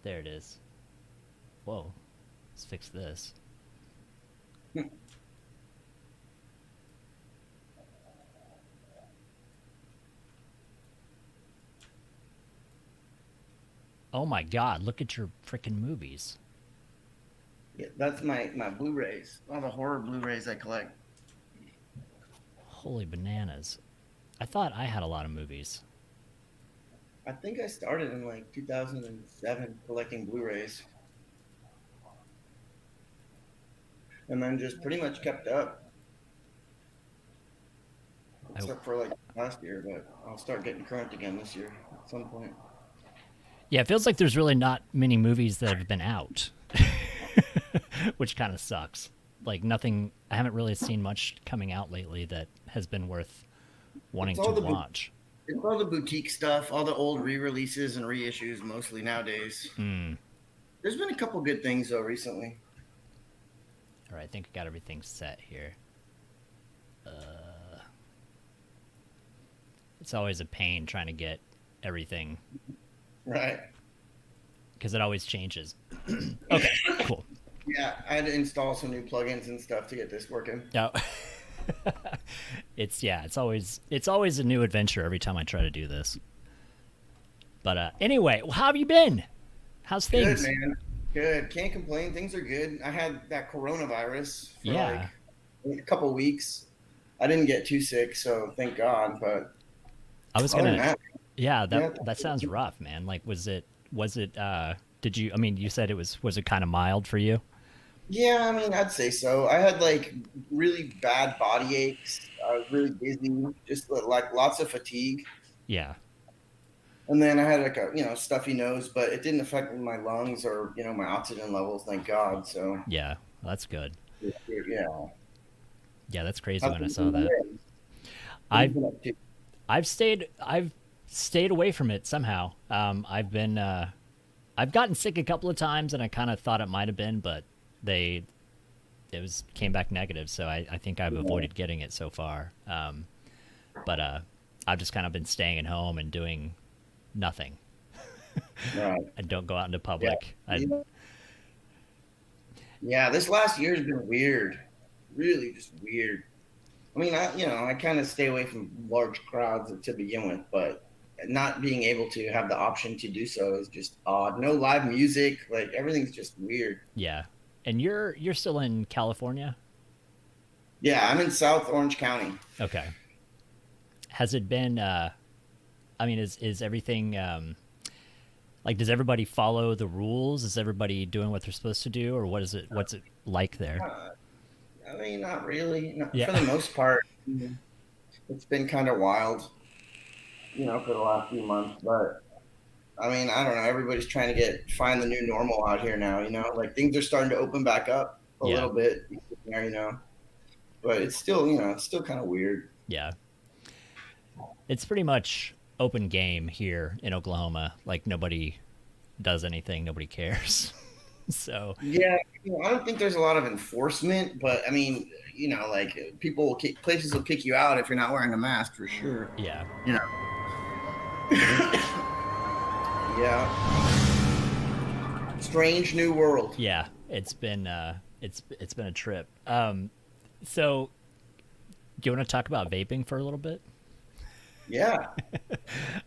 There it is. Whoa. Let's fix this. Oh my god, look at your freaking movies. Yeah, that's my Blu-rays. All the horror Blu-rays I collect. Holy bananas. I thought I had a lot of movies. I think I started in like 2007 collecting Blu-rays, and then just pretty much kept up, I, except for like last year. But I'll start getting current again this year at some point. yeah, it feels like there's really not many movies that have been out, which kind of sucks. Like nothing, I haven't really seen much coming out lately that has been worth It's wanting to all the watch. it's all the boutique stuff, all the old re-releases and reissues, mostly nowadays. Mm. There's been a couple good things though recently. All right, I think I got everything set here. It's always a pain trying to get everything Right. because it always changes. Okay, cool. Yeah, I had to install some new plugins and stuff to get this working. Now, it's always a new adventure every time I try to do this. But anyway, well, how have you been? How's Good, things? man. Good. Can't complain. Things are good. I had that coronavirus for Yeah, like a couple weeks. I didn't get too sick, so thank God. But I was other than gonna. that, Yeah, yeah, that sounds rough, man. Like, was it? Did you? I mean, you said it was it kind of mild for you? yeah. I mean, I'd say so. I had like really bad body aches. I was really dizzy, just like lots of fatigue. Yeah, And then I had like a stuffy nose, but it didn't affect my lungs or my oxygen levels, thank God. So yeah, well, that's good. yeah. Yeah, that's crazy How's when I things saw been that. going? What have I've you been up to? I've stayed away from it somehow. I've gotten sick a couple of times, and I kind of thought it might have been, but they it was came back negative. So I think I've avoided getting it so far. But I've just kind of been staying at home and doing nothing. Right. I don't go out into Yeah. public. Yeah. This last year has been weird. Really just weird. I mean, I kind of stay away from large crowds to begin with, but not being able to have the option to do so is just odd. No live music. Like everything's just weird. Yeah, and you're still in California. Yeah. I'm in South Orange County. Okay. Has it been? I mean, is everything like? Does everybody follow the rules? Is everybody doing what they're supposed to do, or what is it? What's it like there? Uh, I mean, not really. Not, Yeah, for the most part, it's been kind of wild, for the last few months. But I mean, I don't know. Everybody's trying to find the new normal out here now. Like things are starting to open back up a yeah, little bit. But it's still kind of weird. yeah. It's pretty much open game here in Oklahoma. Like nobody does anything, nobody cares. So Yeah, I don't think there's a lot of enforcement, but I mean, like places will kick you out if you're not wearing a mask for sure. yeah, You know. Yeah. Strange new world. yeah. It's been a trip. So do you want to talk about vaping for a little bit? Yeah.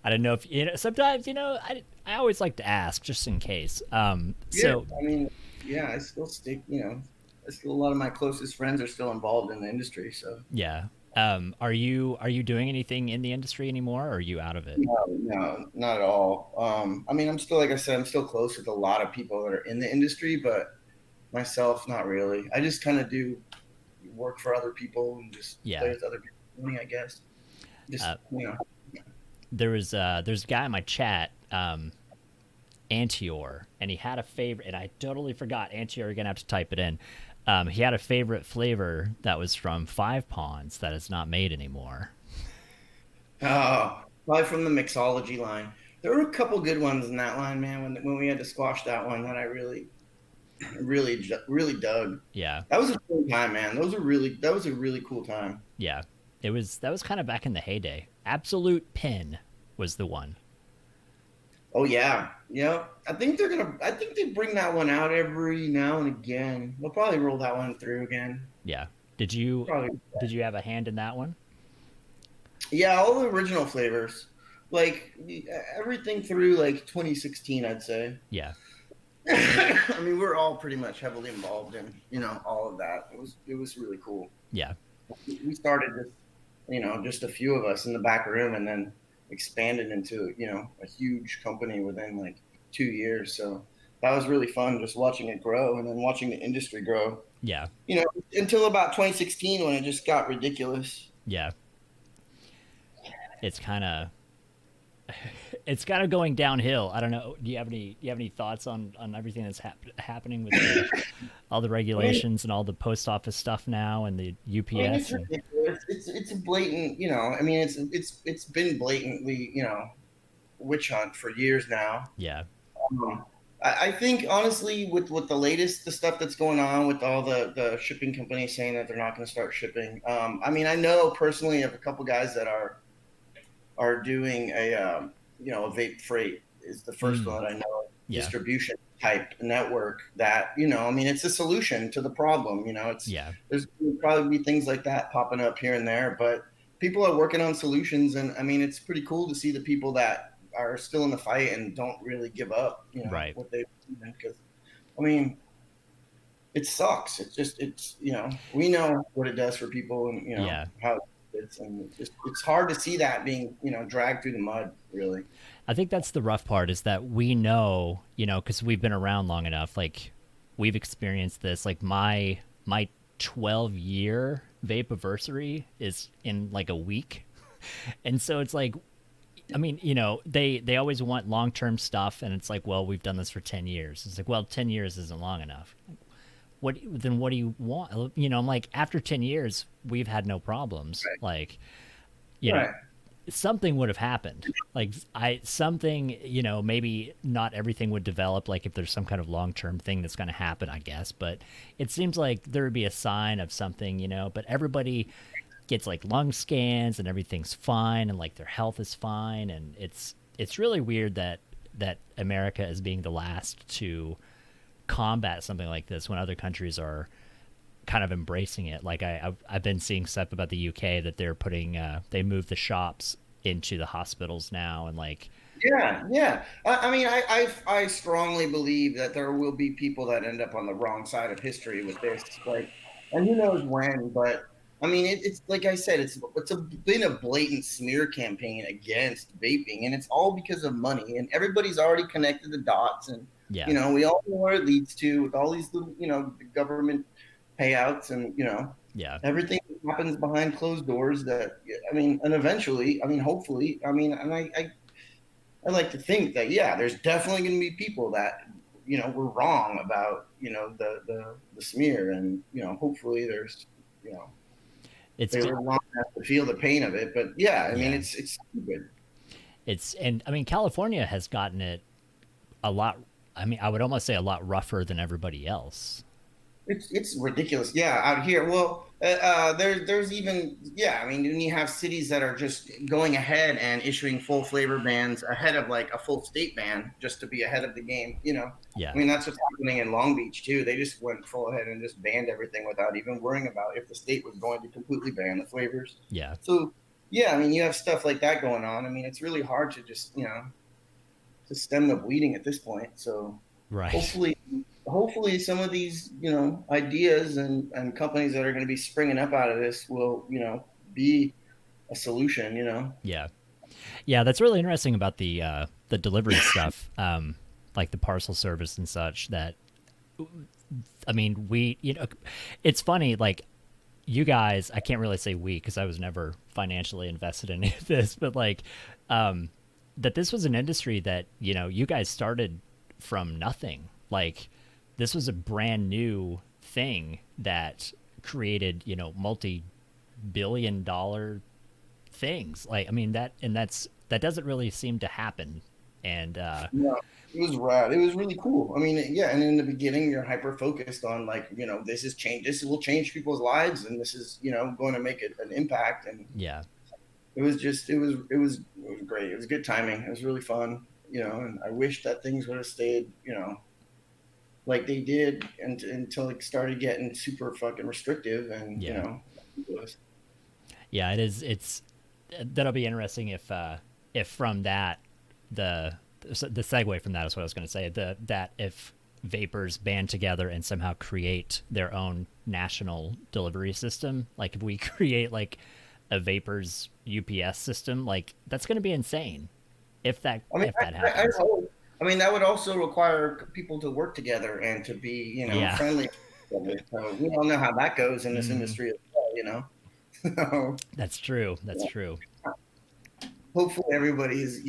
I don't know if sometimes I always like to ask just in case. Yeah. So I mean, yeah, I still stick, a lot of my closest friends are still involved in the industry. So, yeah, are you doing anything in the industry anymore, or are you out of it? no, no, not at all. I mean, I'm still, like I said, I'm still close with a lot of people that are in the industry, but myself, not really. I just kind of do work for other people and just play Yeah. with other people's money, I guess. Just, Uh, there's a guy in my chat, Antior, and he had a favorite, and I totally forgot. Antior, you're gonna have to type it in. He had a favorite flavor that was from Five Ponds that is not made anymore. probably from the mixology line. There were a couple good ones in that line, man. When we had to squash that one, that I really, really dug. Yeah, That was a cool time, man. That was a really cool time. yeah. That was kind of back in the heyday. Absolute Pin was the one. Oh yeah, Yep. I think they bring that one out every now and again. They'll probably roll that one through again. Yeah. Did you Probably. did you have a hand in that one? Yeah, all the original flavors. Like everything through like 2016, I'd say. Yeah. I mean, we're all pretty much heavily involved in, all of that. It was really cool. Yeah. We started just, just a few of us in the back room, and then expanded into, a huge company within like 2 years. So that was really fun, just watching it grow and then watching the industry grow. Yeah. Until about 2016 when it just got ridiculous. Yeah. It's kind of it's kind of going downhill. I don't know. Do you have any thoughts on everything that's happening with all the regulations and all the post office stuff now and the I mean, it's UPS and ridiculous. It's a blatant, I mean, it's been blatantly, witch hunt for years now. yeah. Um, I think honestly, with the stuff that's going on with all the shipping companies saying that they're not going to start shipping. I mean, I know personally of a couple guys that are doing a vape freight is the first Mm, one that I know, yeah. distribution type network that, I mean, it's a solution to the problem. Yeah. There's probably be things like that popping up here and there, but people are working on solutions. And I mean, it's pretty cool to see the people that are still in the fight and don't really give up, Right. what they, because I mean, it sucks. We know what it does for people, and Yeah. how it's, and it's hard to see that being, dragged through the mud, really. I think that's the rough part is that we know, because we've been around long enough. Like, we've experienced this. Like my 12-year vape anniversary is in like a week, and so it's like, I mean, they always want long term stuff, and it's like, well, we've done this for 10 years. It's like, well, 10 years isn't long enough. What do you want? I'm like, after 10 years, we've had no problems. Right. Like, you know, Right. something would have happened. Like something, maybe not everything would develop. Like if there's some kind of long term thing that's going to happen, I guess. But it seems like there would be a sign of something, But everybody gets like lung scans and everything's fine, and like their health is fine, and it's really weird that America is being the last to combat something like this when other countries are kind of embracing it. Like I've been seeing stuff about the UK that they're putting they moved the shops into the hospitals now, and like Yeah, yeah. I mean, I strongly believe that there will be people that end up on the wrong side of history with this, like, and who knows when. But I mean, it's like I said, been a blatant smear campaign against vaping, and it's all because of money. And everybody's already connected the dots, and yeah, we all know where it leads to with all these little, government payouts, and yeah, everything happens behind closed doors. That I mean, and eventually, I mean, hopefully, I mean, and I like to think that, yeah, there's definitely going to be people that, were wrong about, the smear, and, hopefully there's, you know, it's they been were wrong enough to feel the pain of it. But yeah, I mean, yeah, it's stupid. and I mean California has gotten it a lot. I mean, I would almost say a lot rougher than everybody else. It's ridiculous. Yeah, out here. Well, there's even, yeah. I mean, when you have cities that are just going ahead and issuing full flavor bans ahead of like a full state ban just to be ahead of the game. I Yeah, mean, that's what's happening in Long Beach too. They just went full ahead and just banned everything without even worrying about if the state was going to completely ban the flavors. yeah, So yeah, I mean, you have stuff like that going on. I mean, it's really hard to just to stem the bleeding at this point. So right. hopefully some of these ideas and companies that are going to be springing up out of this will be a solution. Yeah, yeah. That's really interesting about the delivery stuff, like the parcel service and such. That I mean, it's funny. Like you guys, I can't really say we because I was never financially invested in any of this, but like that this was an industry that you guys started from nothing. Like this was a brand new thing that created multi-billion-dollar things. Like I mean that doesn't really seem to happen. And No, it was rad. It was really cool. I mean, yeah, and in the beginning, you're hyper focused on like, this is change. This will change people's lives, and this is, going to make an impact. And yeah, it was great. It was good timing. It was really fun. and I wish that things would have stayed, like they did until it started getting super fucking restrictive, and Yeah. it was. Yeah, it is. It's that'll be interesting if from that the segue from that is what I was going to say. That if vapors band together and somehow create their own national delivery system, like if we create like a vapors UPS system, like that's going to be insane. If that I mean, if that I happens. hope. I mean, that would also require people to work together and to be, Yeah. friendly. So we all know how that goes in this Mm, industry as well. So that's true. That's true. hopefully everybody's,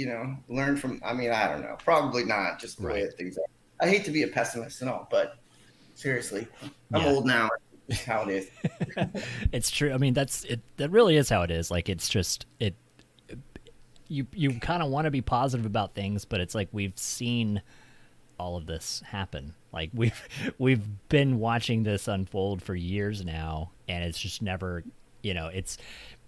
learned from. I mean, I don't know. Probably not, just the way Right. that things are. I hate to be a pessimist and all, but seriously, I'm Yeah. old now. It's how it is. It's true. I mean, that's it. That really is how it is. Like, it's just it. You kind of want to be positive about things, but it's like we've seen all of this happen. Like we've been watching this unfold for years now, and it's just never, it's.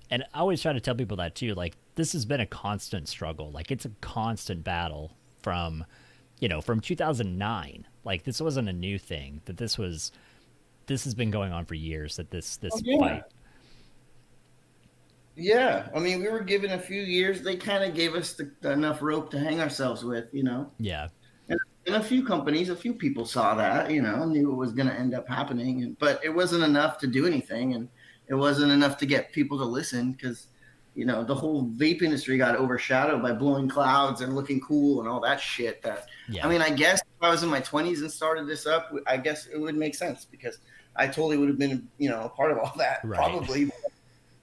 And I always try to tell people that too. Like, this has been a constant struggle. Like, it's a constant battle from, from 2009. Like, this wasn't a new thing. That this has been going on for years. That Oh, this yeah. fight. Yeah. I mean, we were given a few years. They kind of gave us enough rope to hang ourselves with. Yeah. And a few companies, a few people saw that, knew it was going to end up happening, but it wasn't enough to do anything, and it wasn't enough to get people to listen because, the whole vape industry got overshadowed by blowing clouds and looking cool and all that shit. I Yeah. mean, I guess if I was in my 20s and started this up, I guess it would make sense because I totally would have been, a part of all that Right. probably,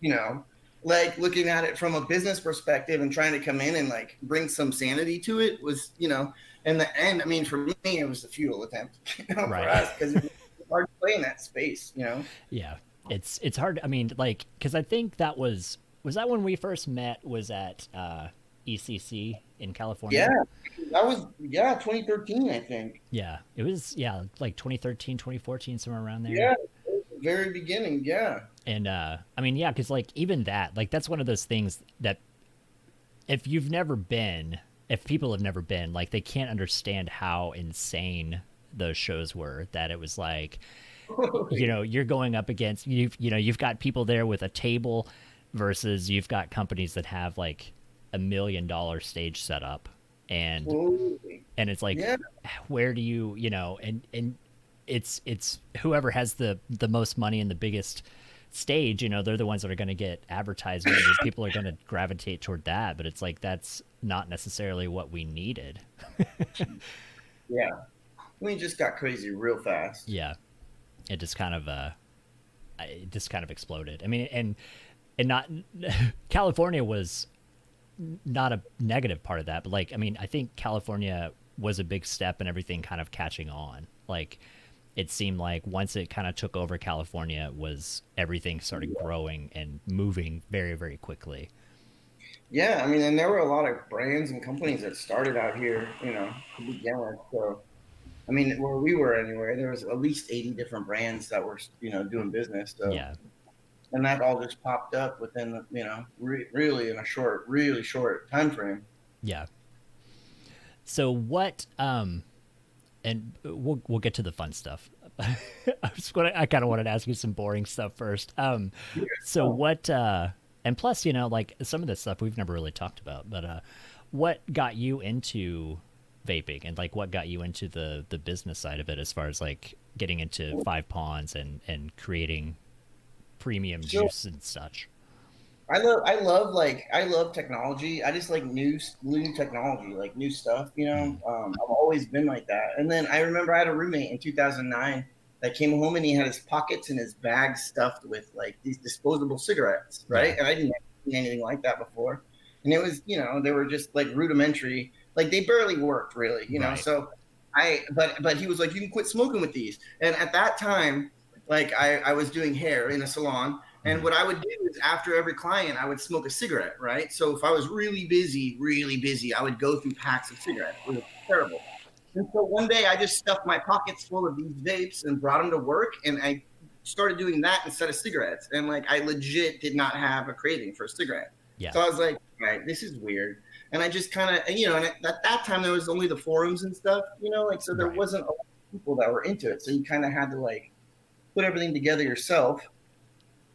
you know, like looking at it from a business perspective and trying to come in and like bring some sanity to it was, in the end, I mean, for me, it was a futile attempt, for Right. us because it's hard to play in that space. Yeah. It's hard. I mean, like, because I think was that when we first met was at ECC in Yeah, California. that was, 2013, I think. Yeah, it was, yeah, like 2013, 2014, somewhere around there. Yeah, the very beginning. Yeah. And I mean, yeah, because like even that, like that's one of those things that if you've never been, if people have never been, like they can't understand how insane those shows were. That it was like, you're going up against you've got people there with a table versus you've got companies that have like $1 million stage setup, and Totally. it's like, Yeah. where do and it's whoever has the most money and the biggest stage, they're the ones that are going to get advertisement. People are going to gravitate toward that, but it's like that's not necessarily what we needed. Yeah. We just got crazy real fast. Yeah, it just kind of it just kind of exploded. I mean, and not California was not a negative part of that, but like I mean, I think California was a big step in everything kind of catching on. Like it seemed like once it kind of took over California, was everything started growing and moving very very quickly. Yeah, I mean, and there were a lot of brands and companies that started out here, to begin with. So, I mean, where we were anyway, there was at least 80 different brands that were, doing business. So, Yeah, and that all just popped up within, really in a really short time frame. yeah. So what and we'll get to the fun stuff. I kind of wanted to ask you some boring stuff first. So Oh, what and plus, like some of this stuff we've never really talked about, but what got you into vaping, and like what got you into the business side of it as far as like getting into Five Pawns and creating premium so juice and such? I love technology. I just like new technology, like new stuff. Mm, I've always been like that. And then I remember I had a roommate in 2009 that came home and he had his pockets and his bags stuffed with like these disposable cigarettes, yeah, right? And I didn't see anything like that before. And it was, they were just like rudimentary, like they barely worked really. right. So but he was like, you can quit smoking with these. And at that time, like I was doing hair in a salon, and Mm, what I would do is after every client, I would smoke a cigarette, right? So if I was really busy, I would go through packs of cigarettes. It was terrible. And so one day I just stuffed my pockets full of these vapes and brought them to work, and I started doing that instead of cigarettes. And like I legit did not have a craving for a cigarette. yeah, So I was like, all right, this is weird. And I just kind of, you know, and at that time there was only the forums and stuff, you know, like, so there Right. wasn't a lot of people that were into it. So you kind of had to like put everything together yourself.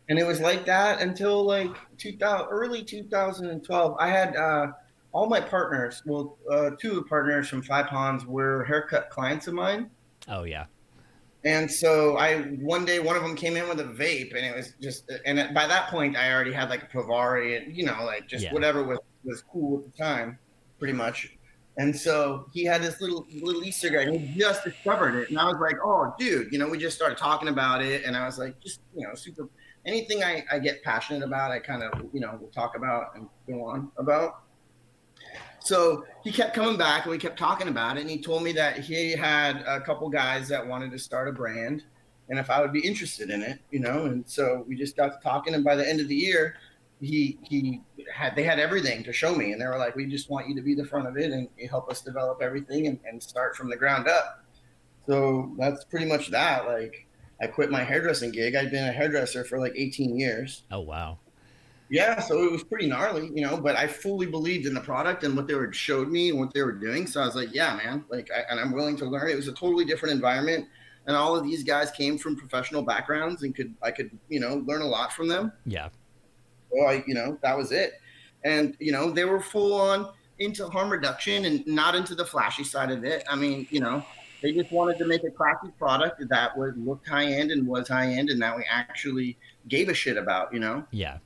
And it was like that until like 2000, early 2012. I had all my partners, well, two of the partners from Five Ponds were haircut clients of mine. Oh yeah. And so one day, one of them came in with a vape, and it was just, and by that point, I already had like a Pavari and, you know, like just Yeah. whatever was cool at the time, pretty much. And so he had this little e-cigarette, and he just discovered it. And I was like, oh, dude, you know, we just started talking about it. And I was like, just, you know, super, anything I get passionate about, I kind of, you know, will talk about and go on about. So he kept coming back and we kept talking about it. And he told me that he had a couple guys that wanted to start a brand and if I would be interested in it, you know. And so we just got to talking. And by the end of the year, they had everything to show me. And they were like, we just want you to be the front of it and help us develop everything and start from the ground up. So that's pretty much that. Like, I quit my hairdressing gig. I'd been a hairdresser for like 18 years. Oh wow. Yeah, so it was pretty gnarly, you know, but I fully believed in the product and what they were showed me and what they were doing. So I was like, yeah, man, like, and I'm willing to learn. It was a totally different environment. And all of these guys came from professional backgrounds and I could, you know, learn a lot from them. Yeah. So you know, that was it. And, you know, they were full on into harm reduction and not into the flashy side of it. I mean, you know, they just wanted to make a classy product that would look high end and was high end and that we actually gave a shit about, you know? Yeah.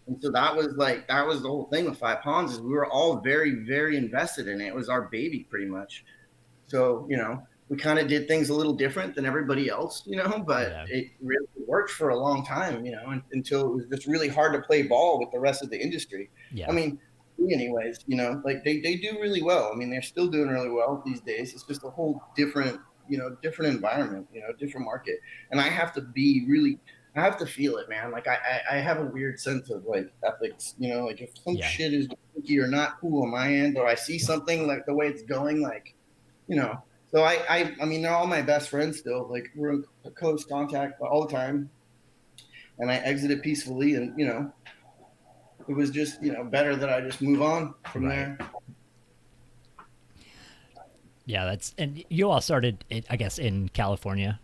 And so that was the whole thing with Five Ponds is we were all very, very invested in it. It was our baby pretty much. So, you know, we kind of did things a little different than everybody else, you know, but Yeah. it really worked for a long time, you know, until it was just really hard to play ball with the rest of the industry. Yeah. I mean, anyways, you know, like they do really well. I mean, they're still doing really well these days. It's just a whole different, you know, different environment, you know, different market. And I have to feel it, man. Like I have a weird sense of like ethics, you know, like if some Yeah. shit is funky or not cool on my end, or I see something like the way it's going, like, you know. So I mean, they're all my best friends still. Like we're in close contact all the time. And I exited peacefully, and you know, it was just, you know, better that I just move on from Right. there. Yeah. And you all started, I guess, in California.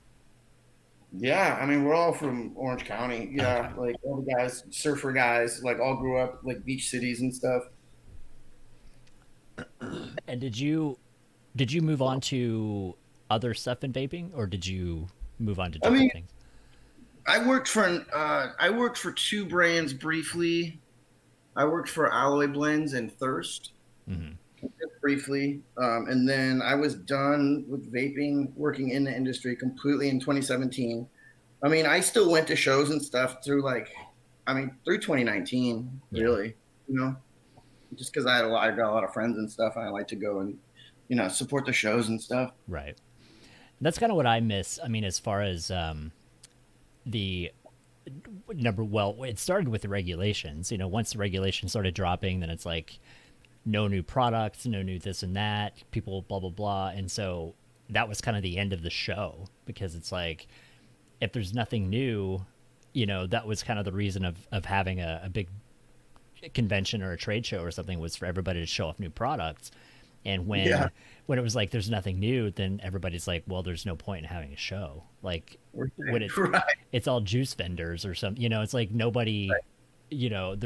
Yeah, I mean, we're all from Orange County. Yeah, Okay. like all the guys, surfer guys, like all grew up like beach cities and stuff. And did you move on to other stuff in vaping, or did you move on to I mean, different things? I worked for two brands briefly. I worked for Alloy Blends and Thirst Mm-hmm. briefly, and then I was done with vaping, working in the industry completely in 2017. I mean, I still went to shows and stuff through through 2019, Yeah. really, you know, just because I got a lot of friends and stuff, and I like to go and, you know, support the shows and stuff. Right. That's kind of what I miss. I mean, as far as the well, it started with the regulations. You know, once the regulations started dropping, then it's like no new products, no new this and that, people blah blah blah, and so that was kind of the end of the show because it's like if there's nothing new, you know, that was kind of the reason of having a big convention or a trade show or something was for everybody to show off new products. And Yeah, when it was like there's nothing new, then everybody's like, well, there's no point in having a show. Like when right. it's all juice vendors or something, you know, it's like nobody, Right. you know, if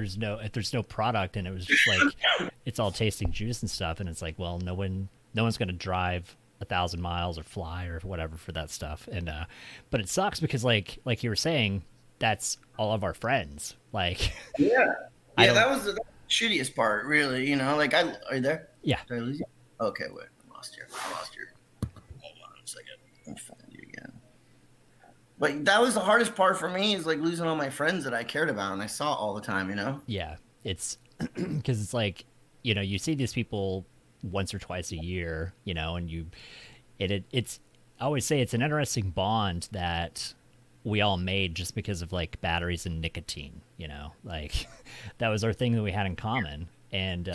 there's no product and it was just like it's all tasting juice and stuff, and it's like, well, no one's gonna drive 1,000 miles or fly or whatever for that stuff. And but it sucks because like you were saying, that's all of our friends. Like Yeah, I yeah, don't. that was the shittiest part, really. You know, like are you there? Yeah. Did I lose you? Okay, wait, I lost you. Hold on a second. I'll find you again. But that was the hardest part for me is like losing all my friends that I cared about and I saw all the time, you know? Yeah, it's because it's like, you know, you see these people once or twice a year, you know, and it's I always say it's an interesting bond that we all made just because of like batteries and nicotine, you know, like that was our thing that we had in common. And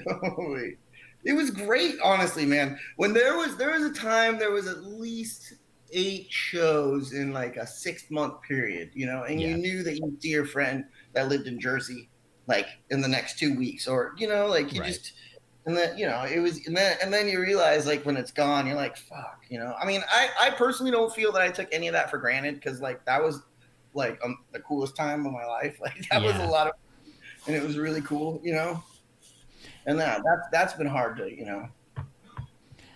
Totally. It was great, honestly, man. When there was a time there was at least 8 shows in like a 6 month period, you know, and you yeah, knew that you'd see your friend that lived in Jersey. like in the next 2 weeks, or like you Right. just, and then it was, and then you realize, like, when it's gone, you're like, fuck. I mean, I personally don't feel that I took any of that for granted, because like that was like the coolest time of my life. Like that was a Yeah. lot of, and it was really cool, and that's been hard to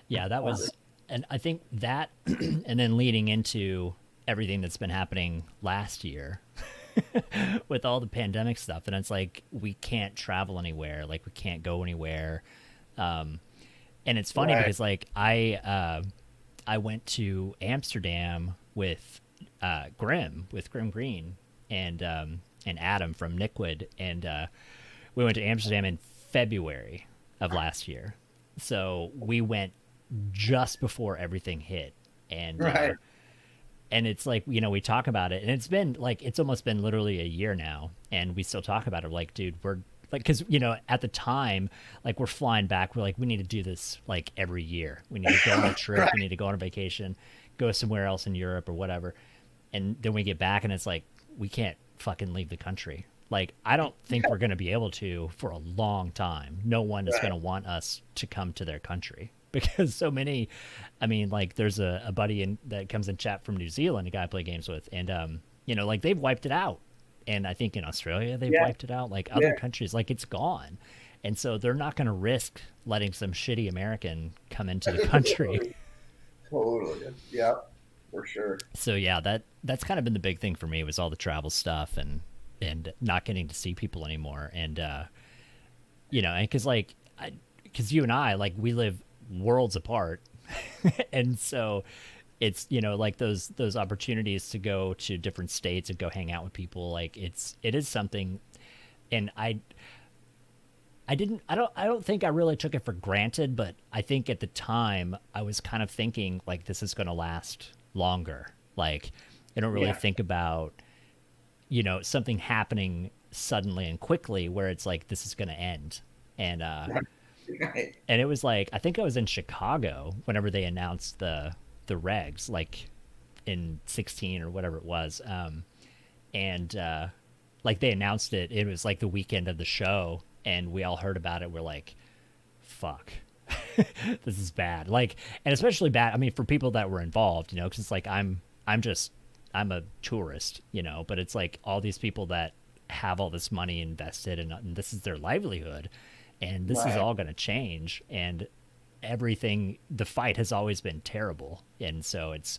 Yeah, that hard to, was, and I think that, and then leading into everything that's been happening last year with all the pandemic stuff, and it's like we can't travel anywhere, like we can't go anywhere. And it's funny right, because like I went to Amsterdam with Grim Green, and Adam from Nickwood, and we went to Amsterdam in February of last year. So we went just before everything hit, right, and it's like, we talk about it, and it's been like, it's almost been literally a year now, and we still talk about it. Like, dude, we're like, because at the time, like, we're flying back, we're like, we need to do this like every year, we need to go on a trip, right, we need to go on a vacation, go somewhere else in Europe or whatever. And then we get back and it's like, we can't fucking leave the country. Like, I don't think we're going to be able to for a long time. No one is going right, to want us to come to their country because so many, I mean, like, there's a buddy that comes in chat from New Zealand, a guy I play games with, and like, they've wiped it out. And I think in Australia they've yeah, wiped it out. Like, yeah, other countries, like, it's gone. And so they're not going to risk letting some shitty American come into the country. totally, yeah, for sure. So yeah, that's kind of been the big thing for me, was all the travel stuff, and not getting to see people anymore. And and because like, because you and I, like, we live worlds apart, and so it's, like, those opportunities to go to different states and go hang out with people, like, it is something. And I don't think I really took it for granted, but I think at the time I was kind of thinking like, this is going to last longer. Like, I don't really Yeah, think about, something happening suddenly and quickly where it's like, this is going to end. And right, and it was like, I think I was in Chicago whenever they announced the regs, like in 16 or whatever it was. And like, they announced it, it was like the weekend of the show, and we all heard about it. We're like, fuck, this is bad. Like, and especially bad, I mean, for people that were involved, because it's like, I'm a tourist, but it's like all these people that have all this money invested, and this is their livelihood, and this is right, all going to change. And everything, the fight has always been terrible. And so it's,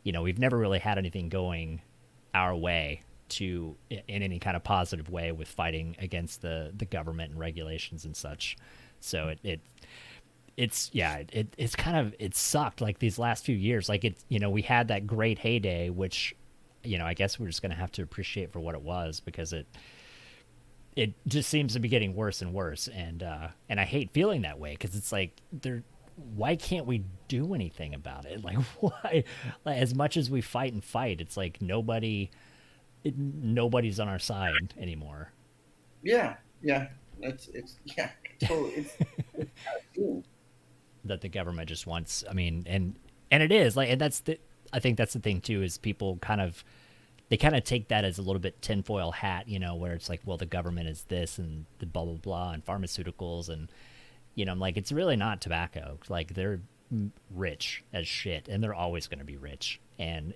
we've never really had anything going our way to, in any kind of positive way, with fighting against the government and regulations and such. So it's yeah, it's kind of, it sucked, like, these last few years. Like, it's, we had that great heyday, which, I guess we're just going to have to appreciate for what it was, because it just seems to be getting worse and worse. And I hate feeling that way, because it's like, why can't we do anything about it? Like, why, like, as much as we fight and fight, it's like nobody's on our side anymore. yeah, yeah. It's yeah, totally. It's cool. That the government just wants, I mean, and it is like, and I think that's the thing too, is people kind of, they kind of take that as a little bit tinfoil hat, where it's like, well, the government is this and the blah blah blah and pharmaceuticals, and I'm like, it's really not tobacco. Like, they're rich as shit, and they're always going to be rich. And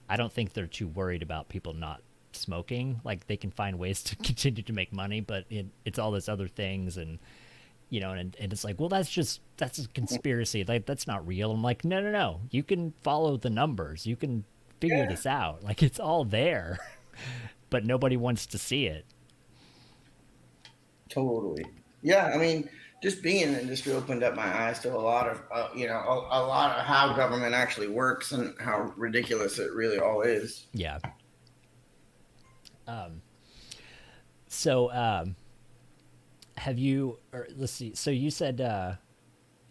I don't think they're too worried about people not smoking. Like, they can find ways to continue to make money, but it's all this other things. And and it's like, well, that's a conspiracy. Like, that's not real. I'm like, no, no, no. You can follow the numbers. You can figure Yeah, this out. Like, it's all there, but nobody wants to see it. totally. Yeah, I mean, just being in the industry opened up my eyes to a lot of, a lot of how government actually works and how ridiculous it really all is. Yeah. So, have you, or let's see. So you said,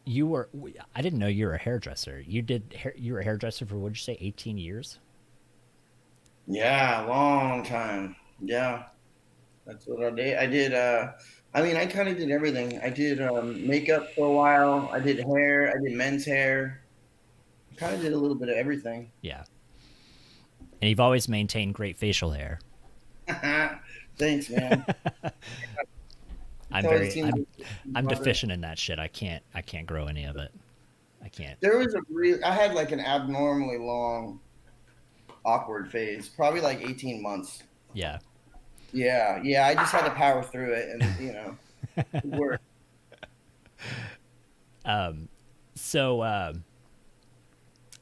you were, I didn't know you were a hairdresser. You were a hairdresser for, what'd you say, 18 years? Yeah, long time. Yeah, that's what I did. I mean, I kind of did everything. I did makeup for a while. I did hair. I did men's hair. I kind of did a little bit of everything. Yeah. And you've always maintained great facial hair. Thanks, man. It's I'm always very seemed I'm harder. deficient in that shit. I can't grow any of it. I can't. There was I had like an abnormally long awkward phase, probably like 18 months. Yeah. Yeah, yeah. I just had to power through it, and it worked. So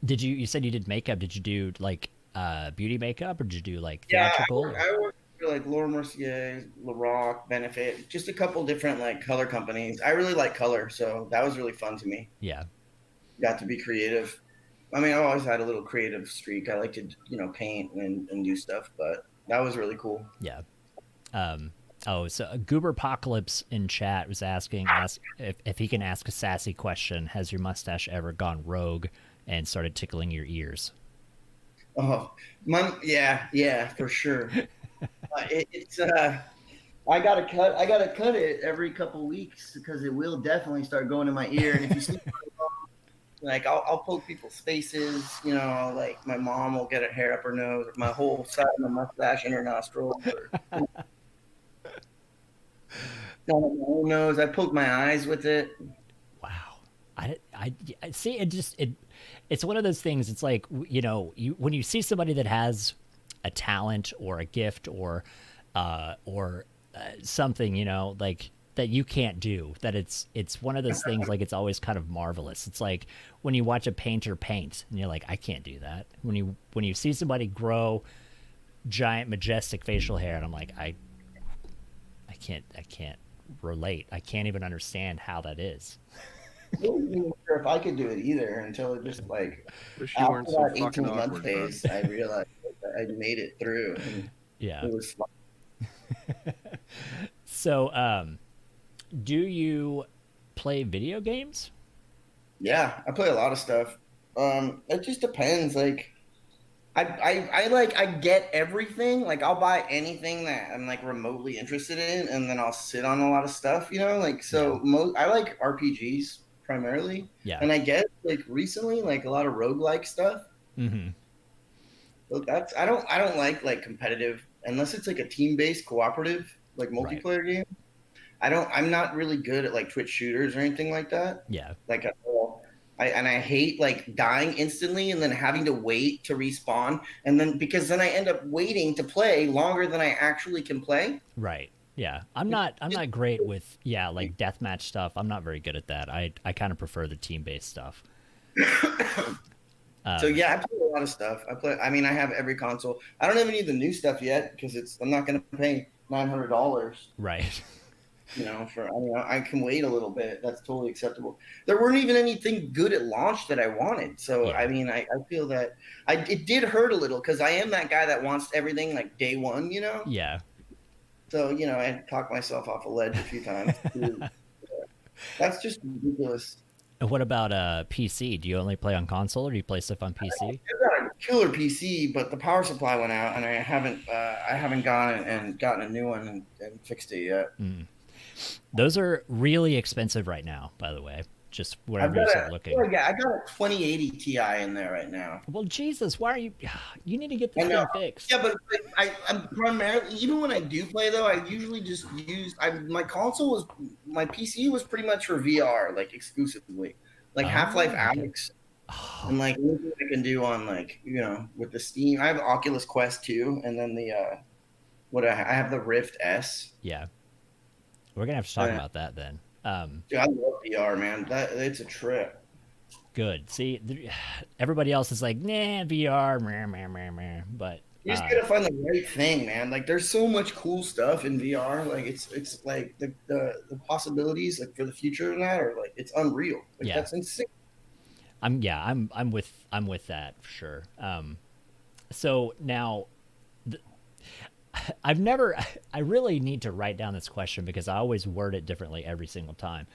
did you said you did makeup? Did you do like beauty makeup or did you do like Yeah, theatrical or I worked for like Laura Mercier, LaRock, Benefit, just a couple different like color companies. I really like color, so that was really fun to me. yeah. Got to be creative. I mean, I always had a little creative streak. I like to, paint and do stuff, but that was really cool. Yeah. Oh, so Goober Apocalypse in chat was ask if he can ask a sassy question. Has your mustache ever gone rogue and started tickling your ears? Oh, yeah, yeah, for sure. It's I gotta cut it every couple weeks because it will definitely start going in my ear. And if you see, like, I'll poke people's faces, like my mom will get a hair up her nose, or my whole side of my mustache in her nostril, or down my own nose. I poke my eyes with it. Wow. I see it's one of those things. It's like, when you see somebody that has a talent or a gift or something, like that you can't do, that it's one of those things, like it's always kind of marvelous. It's like when you watch a painter paint and you're like, I can't do that. When you see somebody grow giant majestic facial hair and I'm like, I can't relate. I can't even understand how that is. I wasn't even sure if I could do it either until it just like Wish you after weren't so that fucking 18-month awkward, bud. phase, I realized that I made it through, and Yeah. it was fun. So, do you play video games? Yeah, I play a lot of stuff. It just depends. Like, I get everything. Like, I'll buy anything that I'm like remotely interested in, and then I'll sit on a lot of stuff. Like Yeah. so. I like RPGs primarily, Yeah. and I guess like recently, like a lot of roguelike stuff. Mm-hmm. So I don't like competitive unless it's like a team based cooperative like Right. multiplayer game. I'm not really good at like Twitch shooters or anything like that. Yeah. Like at all. I hate like dying instantly and then having to wait to respawn, and then because then I end up waiting to play longer than I actually can play. Right. Yeah. I'm not great with like deathmatch stuff. I'm not very good at that. I kind of prefer the team based stuff. So yeah, I play a lot of stuff. I mean, I have every console. I don't have any of the new stuff yet because I'm not going to pay $900. Right. I can wait a little bit. That's totally acceptable. There weren't even anything good at launch that I wanted. So, Yeah. I mean, I feel that it did hurt a little because I am that guy that wants everything like day one. Yeah. So, I talked myself off a ledge a few times. That's just ridiculous. And what about PC? Do you only play on console or do you play stuff on PC? I've got a killer PC, but the power supply went out, and I haven't gone and gotten a new one and fixed it yet. Those are really expensive right now, by the way. Just I've whenever you got start looking. I got a 2080 Ti in there right now. Well, Jesus, why are you? You need to get I this know. thing fixed. Yeah, but I'm primarily, even when I do play though, I usually just use my PC was pretty much for VR, like exclusively, like Half-Life Oh, okay. Alyx, and like anything I can do on like with the Steam. I have Oculus Quest 2, and then the I have the Rift S. Yeah. We're gonna have to talk about that then. Dude, I love VR, man. It's a trip. Good. See, everybody else is like, nah, VR, meh, meh, meh, meh. But You just gotta find the right thing, man. Like, there's so much cool stuff in VR. Like, it's like the possibilities like for the future in that are like it's unreal. Like yeah, that's insane. I'm with that for sure. So now, I've never. I really need to write down this question because I always word it differently every single time.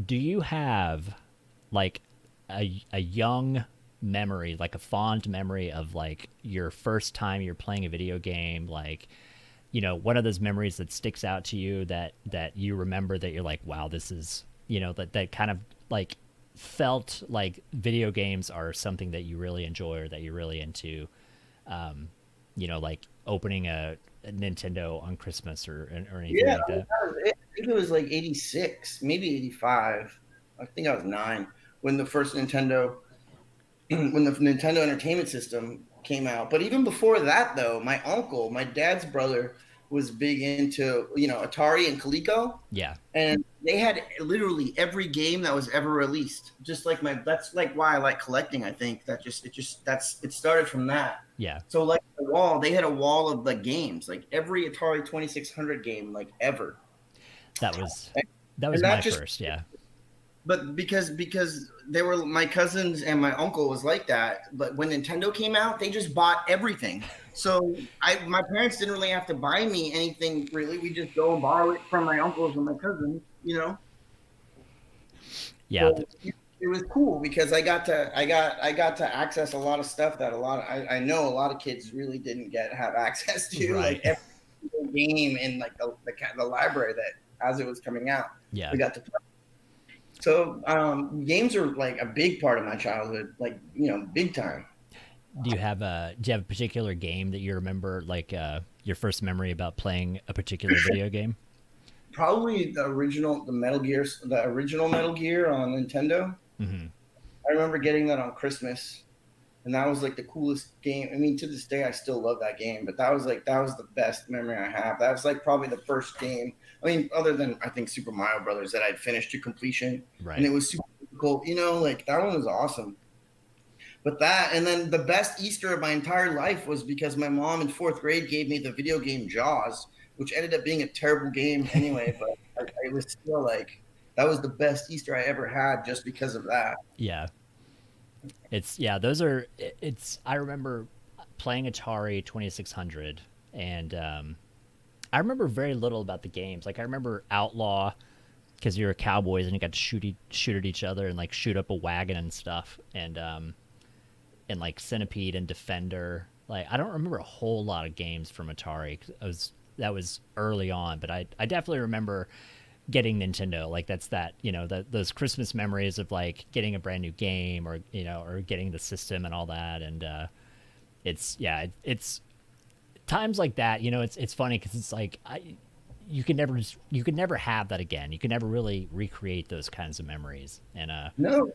Do you have like a young memory, like a fond memory of like your first time you're playing a video game, like one of those memories that sticks out to you that you remember that you're like, wow, this is that kind of like felt like video games are something that you really enjoy or that you're really into, like opening a Nintendo on Christmas or anything Yeah, like that. I think it was like 86, maybe 85. I think I was 9 when the first Nintendo when the Nintendo Entertainment System came out. But even before that, though, my uncle, my dad's brother, was big into Atari and Coleco, Yeah, and they had literally every game that was ever released. Just like that's like why I like collecting. I think it started from that. yeah. So like the wall, they had a wall of like games, like every Atari 2600 game, like ever. That was And my not just first. Yeah, but because they were my cousins and my uncle was like that. But when Nintendo came out, they just bought everything. So my parents didn't really have to buy me anything really. We just go and borrow it from my uncles and my cousins. yeah, So it was cool because I got to access a lot of stuff that I know a lot of kids really didn't have access to, like right. every single game in like the library that as it was coming out, Yeah. we got to play. So games are like a big part of my childhood, like big time. Do you have a particular game that you remember, like your first memory about playing a particular video game? Probably the original Metal Gear on Nintendo. Hmm. I remember getting that on Christmas, and that was like the coolest game. I mean, to this day, I still love that game. But that was the best memory I have. That was like probably the first game. I mean, other than I think Super Mario Brothers that I'd finished to completion, and Right. it was super difficult. Like that one was awesome. But that, and then the best Easter of my entire life was because my mom in fourth grade gave me the video game Jaws, which ended up being a terrible game anyway. But it was still like that was the best Easter I ever had just because of that. Yeah. It's yeah. Those are. It's. I remember playing Atari 2600, and I remember very little about the games. Like I remember Outlaw, because you're cowboys and you got to shoot at each other and like shoot up a wagon and stuff, and like Centipede and Defender. Like I don't remember a whole lot of games from Atari. 'Cause that was early on, but I definitely remember getting Nintendo. Like that's those Christmas memories of like getting a brand new game or or getting the system and all that. And it's times like that. It's funny because it's like you could never have that again. You can never really recreate those kinds of memories. And No,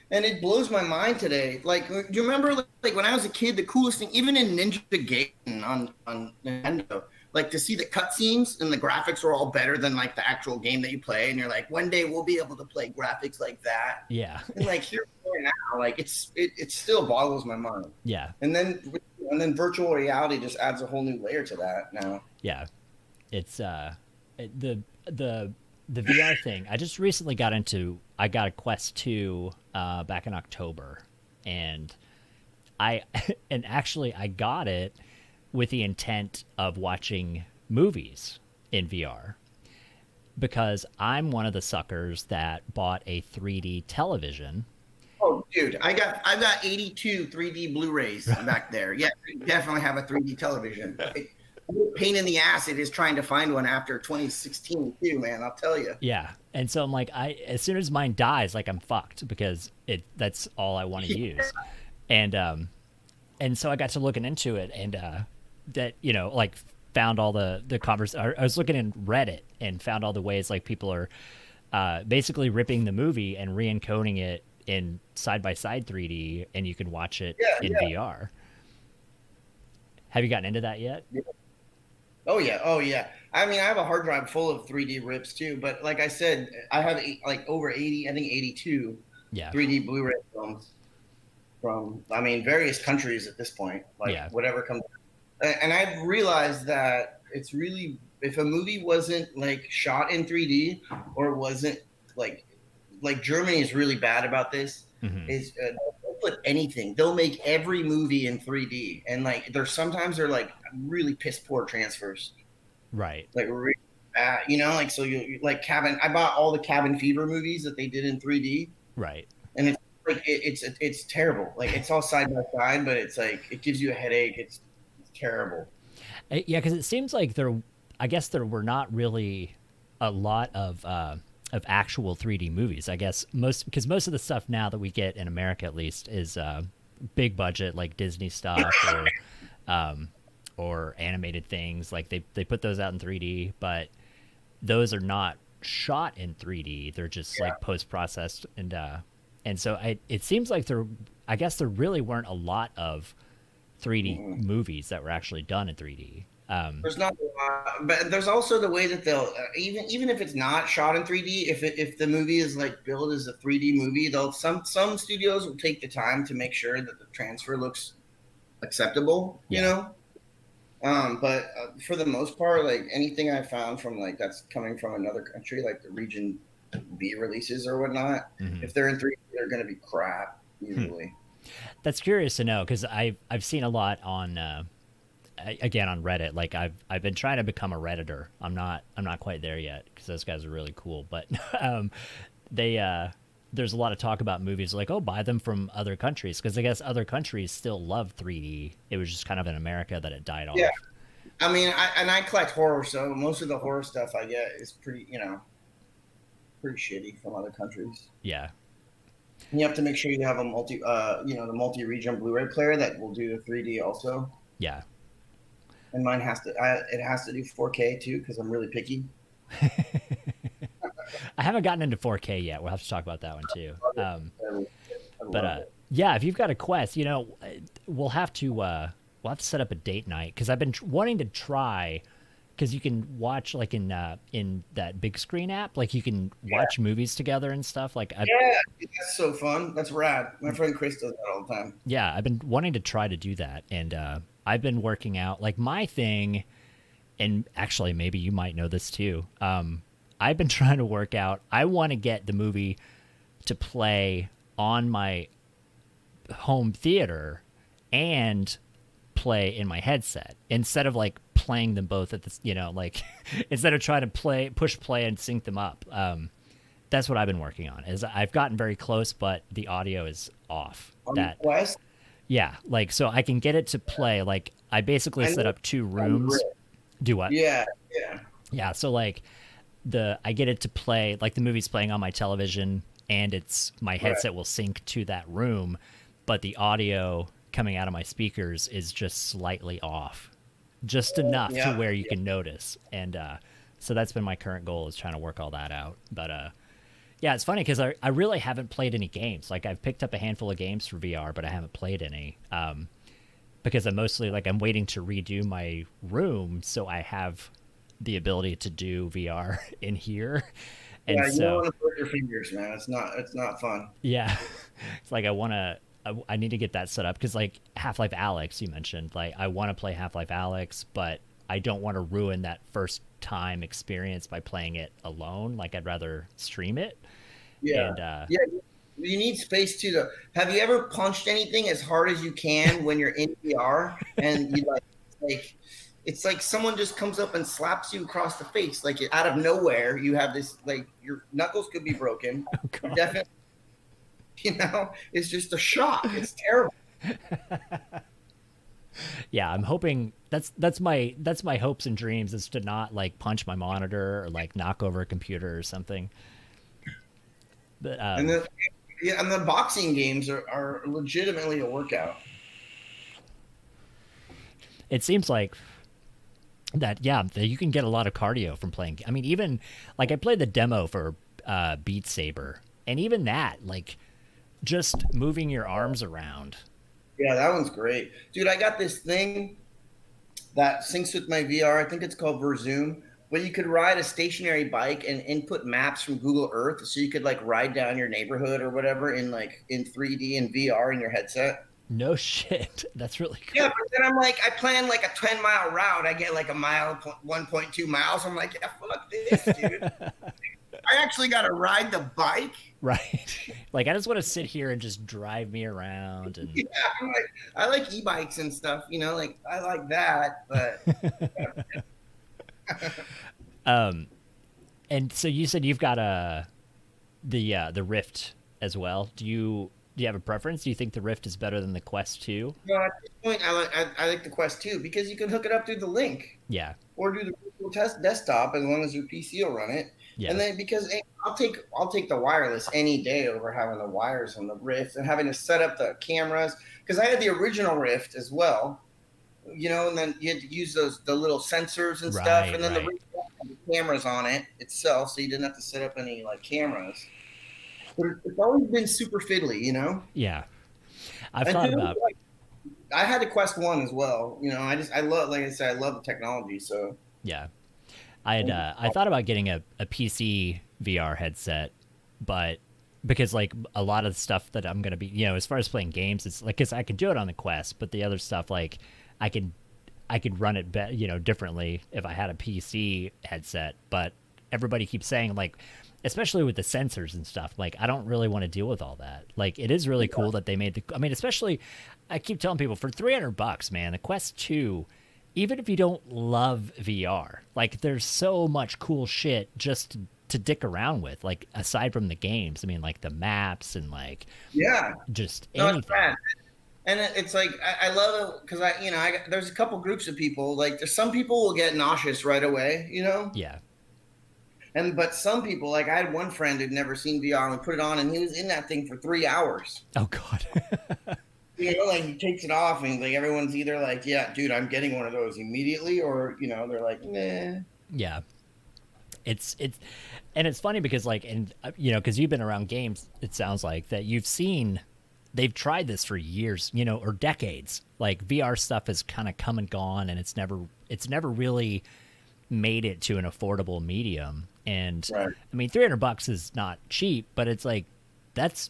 and it blows my mind today. Like, do you remember, like when I was a kid, the coolest thing, even in Ninja Gaiden on Nintendo, like to see the cutscenes and the graphics were all better than like the actual game that you play, and you're like, one day we'll be able to play graphics like that. yeah, And like here now, like it still boggles my mind. yeah, And then virtual reality just adds a whole new layer to that now. yeah. It's the the VR thing. I just recently got into. I got a Quest 2 back in October, and I and actually I got it with the intent of watching movies in VR because I'm one of the suckers that bought a 3D television. Oh, dude, I've got 82 3D Blu-rays back there. Yeah, I definitely have a 3D television. Pain in the ass it is trying to find one after 2016 too, man. I'll tell you. Yeah, and so I'm like, as soon as mine dies, like I'm fucked because that's all I want to use, and so I got to looking into it, and that like found all the convers. I was looking in Reddit and found all the ways like people are basically ripping the movie and re-encoding it in side by side 3D, and you can watch it in VR. Have you gotten into that yet? Yeah. Oh yeah. I mean, I have a hard drive full of 3D rips too. But like I said, I have like over 80, I think 82 Yeah. 3D Blu-ray films from, I mean, various countries at this point. Like whatever comes. And I've realized that it's really, if a movie wasn't like shot in 3D or wasn't like Germany is really bad about this. Mm-hmm. Is they'll put anything. They'll make every movie in 3D, and like sometimes they're like really piss poor transfers. Right. Like really bad, like so you like Cabin. I bought all the Cabin Fever movies that they did in 3D. Right. And it's like it's terrible. Like it's all side by side, but it's like it gives you a headache. It's terrible. Yeah, because it seems like I guess there were not really a lot of actual 3D movies. I guess most of the stuff now that we get in America, at least, is big budget like Disney stuff or animated things. Like they put those out in 3D, but those are not shot in 3D. They're just like post processed, and so it seems like I guess there really weren't a lot of 3D Mm-mm. movies that were actually done in 3D. There's not a lot, but there's also the way that they'll even if it's not shot in 3D, if the movie is like billed as a 3D movie, they'll some studios will take the time to make sure that the transfer looks acceptable, you Yeah. know. But for the most part, like anything I found from like that's coming from another country, like the region B releases or whatnot, Hmm. if they're in 3D, they're going to be crap usually. That's curious to know because I've seen a lot on again on Reddit. Like I've been trying to become a redditor. I'm not quite there yet because those guys are really cool. But they there's a lot of talk about movies like, oh, buy them from other countries because I guess other countries still love 3D. It was just kind of in America that it died Yeah, off. I mean, I collect horror, so most of the horror stuff I get is pretty, pretty shitty from other countries. Yeah, And you have to make sure you have a the multi-region Blu-ray player that will do the 3D also. yeah. And mine it has to do 4K too because I'm really picky. I haven't gotten into 4K yet. We'll have to talk about that one too. I But love it. yeah, if you've got a Quest, we'll have to set up a date night because I've been wanting to try because you can watch like in that big screen app, like you can watch movies together and stuff. Like Yeah, dude, that's so fun. That's rad. My friend Chris does that all the time. yeah, I've been wanting to try to do that, and I've been working out. Like my thing, and actually maybe you might know this too. I've been trying to work out. I want to get the movie to play on my home theater and play in my headset instead of like playing them both at this, like instead of trying to push play and sync them up. That's what I've been working on. Is I've gotten very close, but the audio is off. On the That Quest, yeah, like so I can get it to play. Like I basically I set know up two on the rooms. grid. Do what? Yeah, yeah. Yeah, so like I get it to play like the movie's playing on my television and it's my Right. headset will sync to that room, but the audio coming out of my speakers is just slightly off. Just enough to Yeah. where you can notice. And so that's been my current goal is trying to work all that out. But yeah, it's funny because I really haven't played any games. Like I've picked up a handful of games for VR, but I haven't played any. Because I'm mostly like I'm waiting to redo my room so I have the ability to do VR in here. And Yeah, you don't so, want to break your fingers, man. It's not fun. yeah, it's like I need to get that set up because like Half-Life Alyx, you mentioned, like I want to play Half-Life Alyx, but I don't want to ruin that first time experience by playing it alone. Like I'd rather stream it. Yeah. And Yeah, you need space too. Have you ever punched anything as hard as you can when you're in VR and you like it's like someone just comes up and slaps you across the face like out of nowhere. You have this like your knuckles could be broken. oh You god, definitely, it's just a shock. It's terrible. yeah, I'm hoping that's my hopes and dreams is to not like punch my monitor or like knock over a computer or something. But And then yeah, and the boxing games are legitimately a workout. it seems like that yeah that you can get a lot of cardio from playing. I mean, even like I played the demo for Beat Saber, and even that like just moving your arms around. Yeah, that one's great. Dude, I got this thing that syncs with my VR. I think it's called Verzoom. But you could ride a stationary bike and input maps from Google Earth, so you could like ride down your neighborhood or whatever in like in 3D and VR in your headset. No shit, that's really Yeah, cool. but then I'm like, I plan like a 10-mile route. I get like a mile, 1.2 miles. I'm like, yeah, fuck this, dude. I actually got to ride the bike. Right, like I just want to sit here and just drive me around and Yeah, I'm like, I like e-bikes and stuff. Like I like that, but and so you said you've got the Rift as well. Do you have a preference? Do you think the Rift is better than the Quest 2? no, at this point, I like the Quest 2 because you can hook it up through the link Yeah, or do the virtual test desktop as long as your PC will run it. yeah, And then because I'll take the wireless any day over having the wires on the Rift and having to set up the cameras because I had the original Rift as well. and then you had to use the little sensors and stuff, Right, and then right. the cameras on it itself, so you didn't have to set up any like cameras. But it's always been super fiddly. Yeah. I've thought Until about like I had a Quest One as well. I love, like I said, I love the technology. So yeah. I thought about getting a PC VR headset, but because like a lot of the stuff that I'm gonna be, as far as playing games, it's like, cause I could do it on the Quest, but the other stuff, like I could I could run it differently if I had a PC headset. But everybody keeps saying, like, especially with the sensors and stuff, like I don't really want to deal with all that. Like it is really cool that they made the. I mean, especially I keep telling people for $300, man, the Quest 2. Even if you don't love VR, like there's so much cool shit just to dick around with, like aside from the games. I mean, like the maps and like yeah, just no, it's anything. bad. And it's like I love it because there's a couple groups of people. Like there's some people will get nauseous right away. Yeah. But some people, like I had one friend who'd never seen VR and put it on, and he was in that thing for 3 hours. Oh God. Like he takes it off, and like everyone's either like, "Yeah, dude, I'm getting one of those immediately," or they're like, "Nah." Yeah. It's and it's funny because like, and because you've been around games, it sounds like that you've seen they've tried this for years, or decades. Like VR stuff has kind of come and gone, and it's never really made it to an affordable medium. And Right. I mean, $300 is not cheap, but it's like that's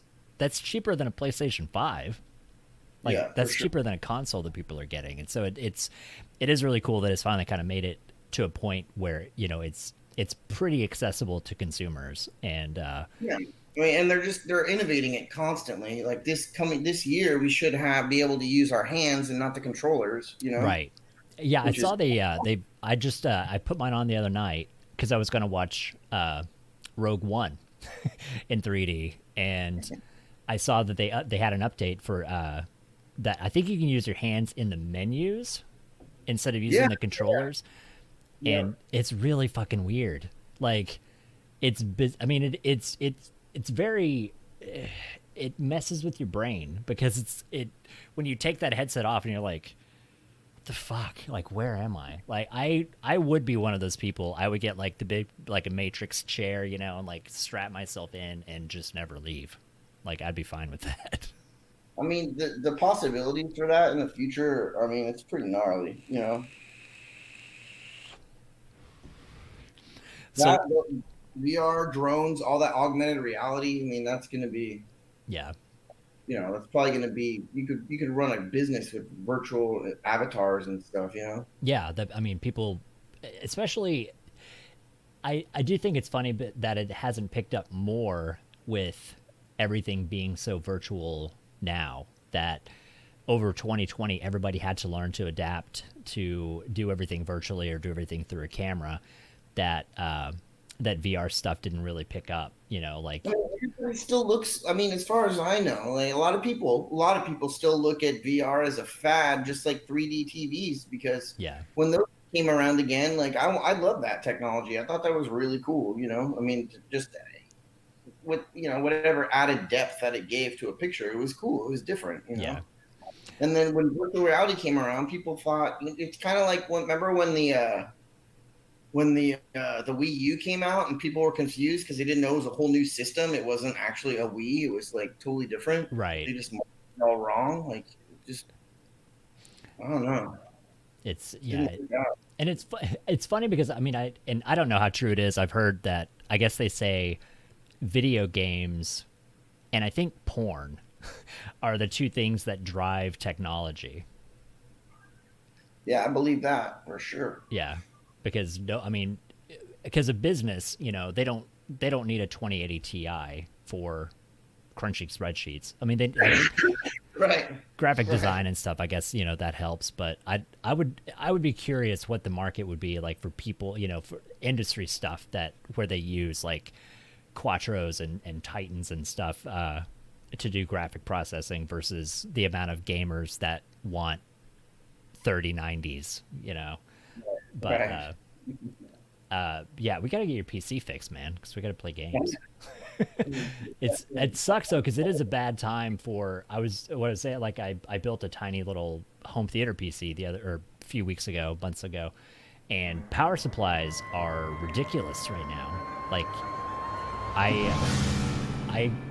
cheaper than a PlayStation 5. Like Yeah, for that's sure. cheaper than a console that people are getting. And so it is really cool that it's finally kind of made it to a point where it's pretty accessible to consumers. And Yeah. I mean, and they're innovating it constantly. Like this year, we should be able to use our hands and not the controllers. right. Yeah, I Which is saw they I just I put mine on the other night because I was going to watch Rogue One in 3D, and I saw that they had an update for that. I think you can use your hands in the menus instead of using yeah, the controllers, yeah, and it's really fucking weird. Like I mean it's very it messes with your brain because it when you take that headset off and you're like, what the fuck, like where am I? Like I would be one of those people. I would get like the big, like a Matrix chair, and like strap myself in and just never leave. Like I'd be fine with that. I mean, the possibilities for that in the future. I mean, it's pretty gnarly. So That VR, drones, all that augmented reality. I mean, that's going to be. yeah. That's probably going to be. You could run a business with virtual avatars and stuff. Yeah, I mean, people, especially, I do think it's funny that it hasn't picked up more with everything being so virtual now. That over 2020, everybody had to learn to adapt to do everything virtually or do everything through a camera. That VR stuff didn't really pick up. Like I mean, everybody still looks. I mean, as far as I know, like a lot of people still look at VR as a fad, just like 3D TVs. Because yeah, when those came around again, like I love that technology. I thought that was really cool. I mean, just with whatever added depth that it gave to a picture, it was cool. It was different. yeah, And then when virtual reality came around, people thought it's kind of like remember when the Wii U came out and people were confused because they didn't know it was a whole new system. It wasn't actually a Wii. It was like totally different. right. They just marked it all wrong. Like just I don't know. It's Didn't yeah, work out. and it's funny because I mean I don't know how true it is. I've heard that I guess they say video games and I think porn are the two things that drive technology. Yeah, I believe that for sure. Yeah, because no, I mean, because a business, they don't need a 2080 Ti for crunching spreadsheets. I mean, they like Right. graphic Right. design and stuff. I guess that helps, but I would be curious what the market would be like for people, for industry stuff that where they use like Quattros and Titans and stuff to do graphic processing versus the amount of gamers that want 3090s. But Right. yeah, we gotta get your PC fixed, man, because we gotta play games. It sucks though because it is a bad time for. I was saying like I built a tiny little home theater PC the other or a few weeks ago, months ago, and power supplies are ridiculous right now. Like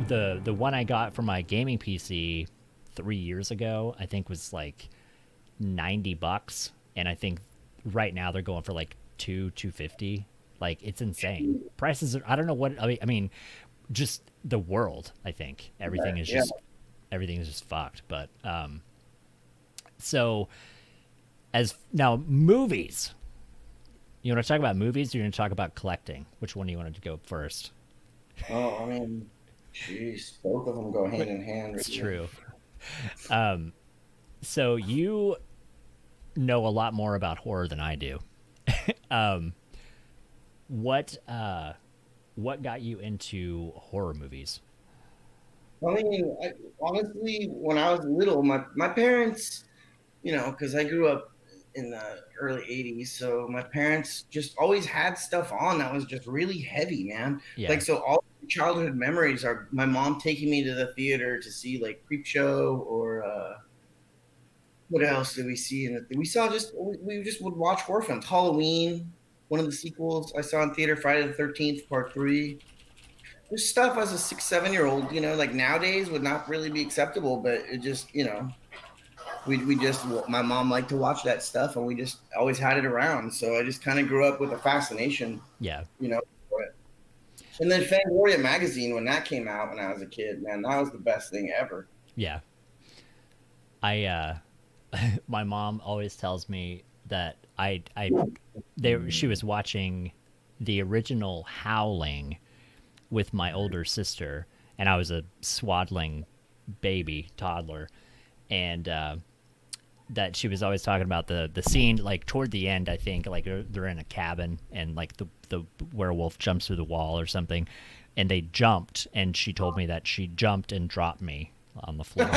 the one I got for my gaming PC 3 years ago, I think was like $90, and I think right now they're going for like 250. Like it's insane. Prices are, I don't know what I mean just the world, I think. Yeah. Everything is just fucked. But so as now movies. You want to talk about movies or you want to talk about collecting? Which one do you want to go first? Oh, I mean, jeez, both of them go hand in hand. It's Really. true. So you know a lot more about horror than I do. um, what got you into horror movies? I mean, honestly, when I was little, my parents, because I grew up in the early 80s, so my parents just always had stuff on that was just really heavy, man. Yeah. Like, so all childhood memories are my mom taking me to the theater to see like Creep Show or what else did we see? We saw we just would watch horror films. Halloween, one of the sequels I saw in theater, Friday the 13th, Part 3. There's stuff as a 6, 7 year old, like nowadays would not really be acceptable, but it just, we just, my mom liked to watch that stuff and we just always had it around. So I just kind of grew up with a fascination, Yeah. for it. And then Fangoria magazine, when that came out when I was a kid, man, that was the best thing ever. Yeah. I my mom always tells me that she was watching the original Howling with my older sister, and I was a swaddling baby toddler, and that she was always talking about the scene like toward the end. I think like they're in a cabin and like the werewolf jumps through the wall or something, and they jumped, and she told me that she jumped and dropped me on the floor.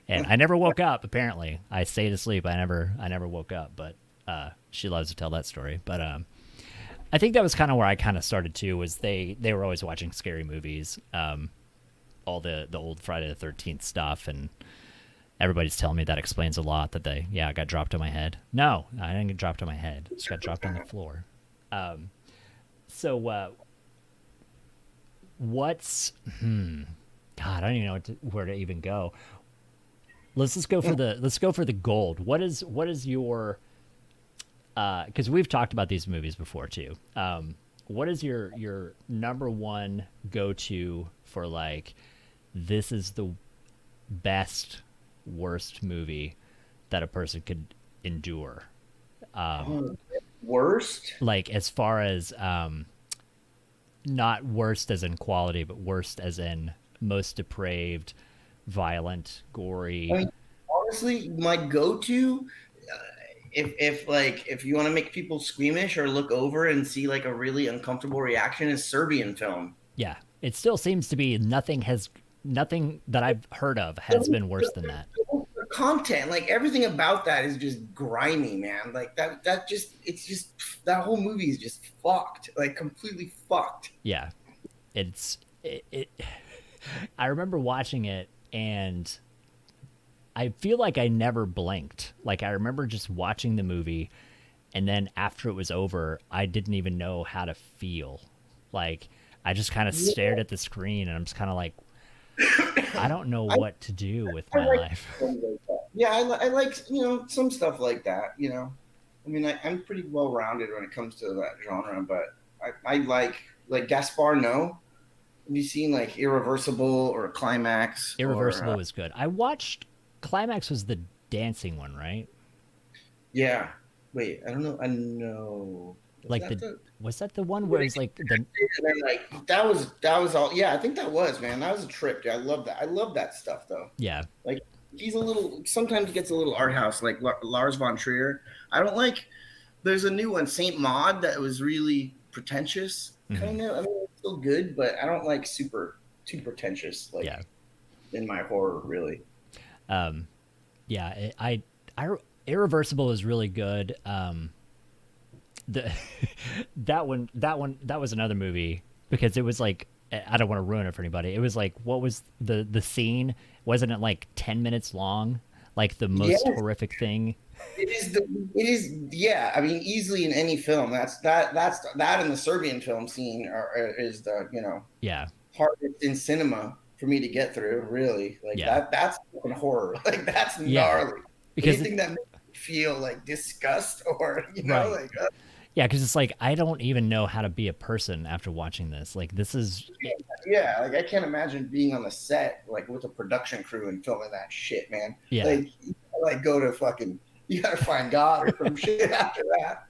And I never woke up. Apparently, I stayed asleep. I never woke up. But she loves to tell that story. But I think that was kind of where I kind of started too. Was they were always watching scary movies, all the old Friday the 13th stuff, and everybody's telling me that explains a lot. That I got dropped on my head. No, I didn't get dropped on my head. I just got dropped on the floor. So what's God? I don't even know where to even go. Let's go for the gold. What is your because we've talked about these movies before too. What is your number one go to for like this is the best worst movie that a person could endure? Worst? Like as far as not worst as in quality, but worst as in most depraved, violent, gory. I mean, honestly, my go-to, if you want to make people squeamish or look over and see like a really uncomfortable reaction, is Serbian film. Yeah, it still seems to be nothing that I've heard of has been worse than that. The content, like everything about that, is just grimy, man. Like it's just that whole movie is just fucked, like completely fucked. Yeah, it I remember watching it and I feel like I never blinked. Like I remember just watching the movie and then after it was over, I didn't even know how to feel. Like I just kind of stared at the screen and I'm just kind of like, I don't know what to do with my life. Yeah, I like some stuff like that. I mean, I'm pretty well rounded when it comes to that genre, but I like Gaspar No. Have you seen like Irreversible or Climax? Irreversible was good. I watched Climax was the dancing one, right? Yeah. Wait, I don't know. I know. Was that the one where it's like the like that was all? Yeah, I think that was, man. That was a trip. Dude. I love that. I love that stuff though. Yeah. Like he's sometimes he gets a little art house like Lars von Trier. I don't like. There's a new one, Saint Maud, that was really pretentious. Kind of. I mean, it's still good, but I don't like too pretentious. Like in my horror, really. Yeah, I Irreversible is really good. That was another movie because it was like I don't want to ruin it for anybody. It was like, what was the scene? Wasn't it like 10 minutes long? Like the most Yes, horrific thing. it is. Yeah, I mean, easily in any film. That and the Serbian film scene is the Yeah, hardest in cinema for me to get through. Really, like yeah, that's fucking horror. Like that's yeah. gnarly. Because Anything that makes you feel like disgust or right. like Yeah, because it's like I don't even know how to be a person after watching this. Like this is yeah, like I can't imagine being on the set like with a production crew and filming that shit, man. yeah. Like you gotta, like go to fucking you gotta find God or some shit after that.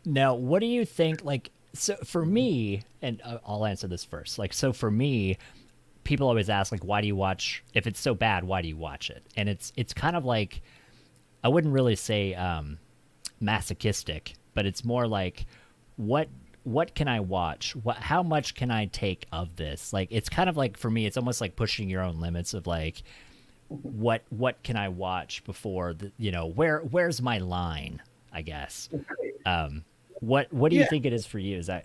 Now, what do you think? Like, so for me, and I'll answer this first. Like, so for me, people always ask, like, why do you watch? If it's so bad, why do you watch it? And it's kind of like I wouldn't really say masochistic, but it's more like what what can I watch? How much can I take of this? Like, it's kind of like for me, it's almost like pushing your own limits of like what can I watch before where's my line? I guess. Um, what do you Yeah, think it is for you? Is that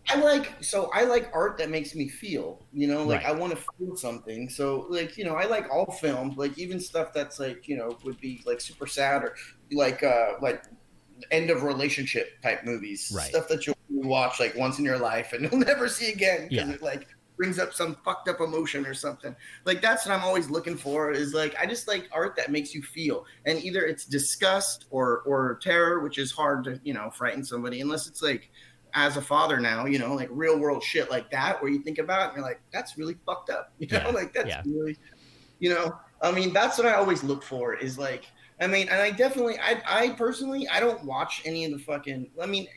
I like art that makes me feel, like I right? want to feel something. So like, I like all films, like even stuff that's like, would be like super sad or like end of relationship type movies, Right. stuff that you'll watch like once in your life and you'll never see again because Yeah. it like brings up some fucked up emotion or something. Like that's what I'm always looking for is like I just like art that makes you feel. And either it's disgust or terror, which is hard to, frighten somebody unless it's like as a father now, like real world shit like that where you think about it and you're like, that's really fucked up. Yeah. Like that's Yeah. really I mean, that's what I always look for is like, I mean, and I personally, I don't watch any of the fucking, I mean,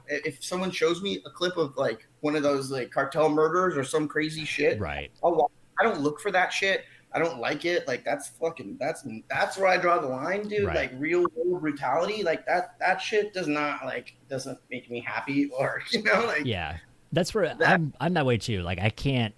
if someone shows me a clip of like one of those like cartel murders or some crazy shit, Right. I'll watch. I don't look for that shit. I don't like it. Like that's where I draw the line, dude. Right. Like real world brutality, like that shit doesn't make me happy or like Yeah. That's where that. I'm that way too. Like I can't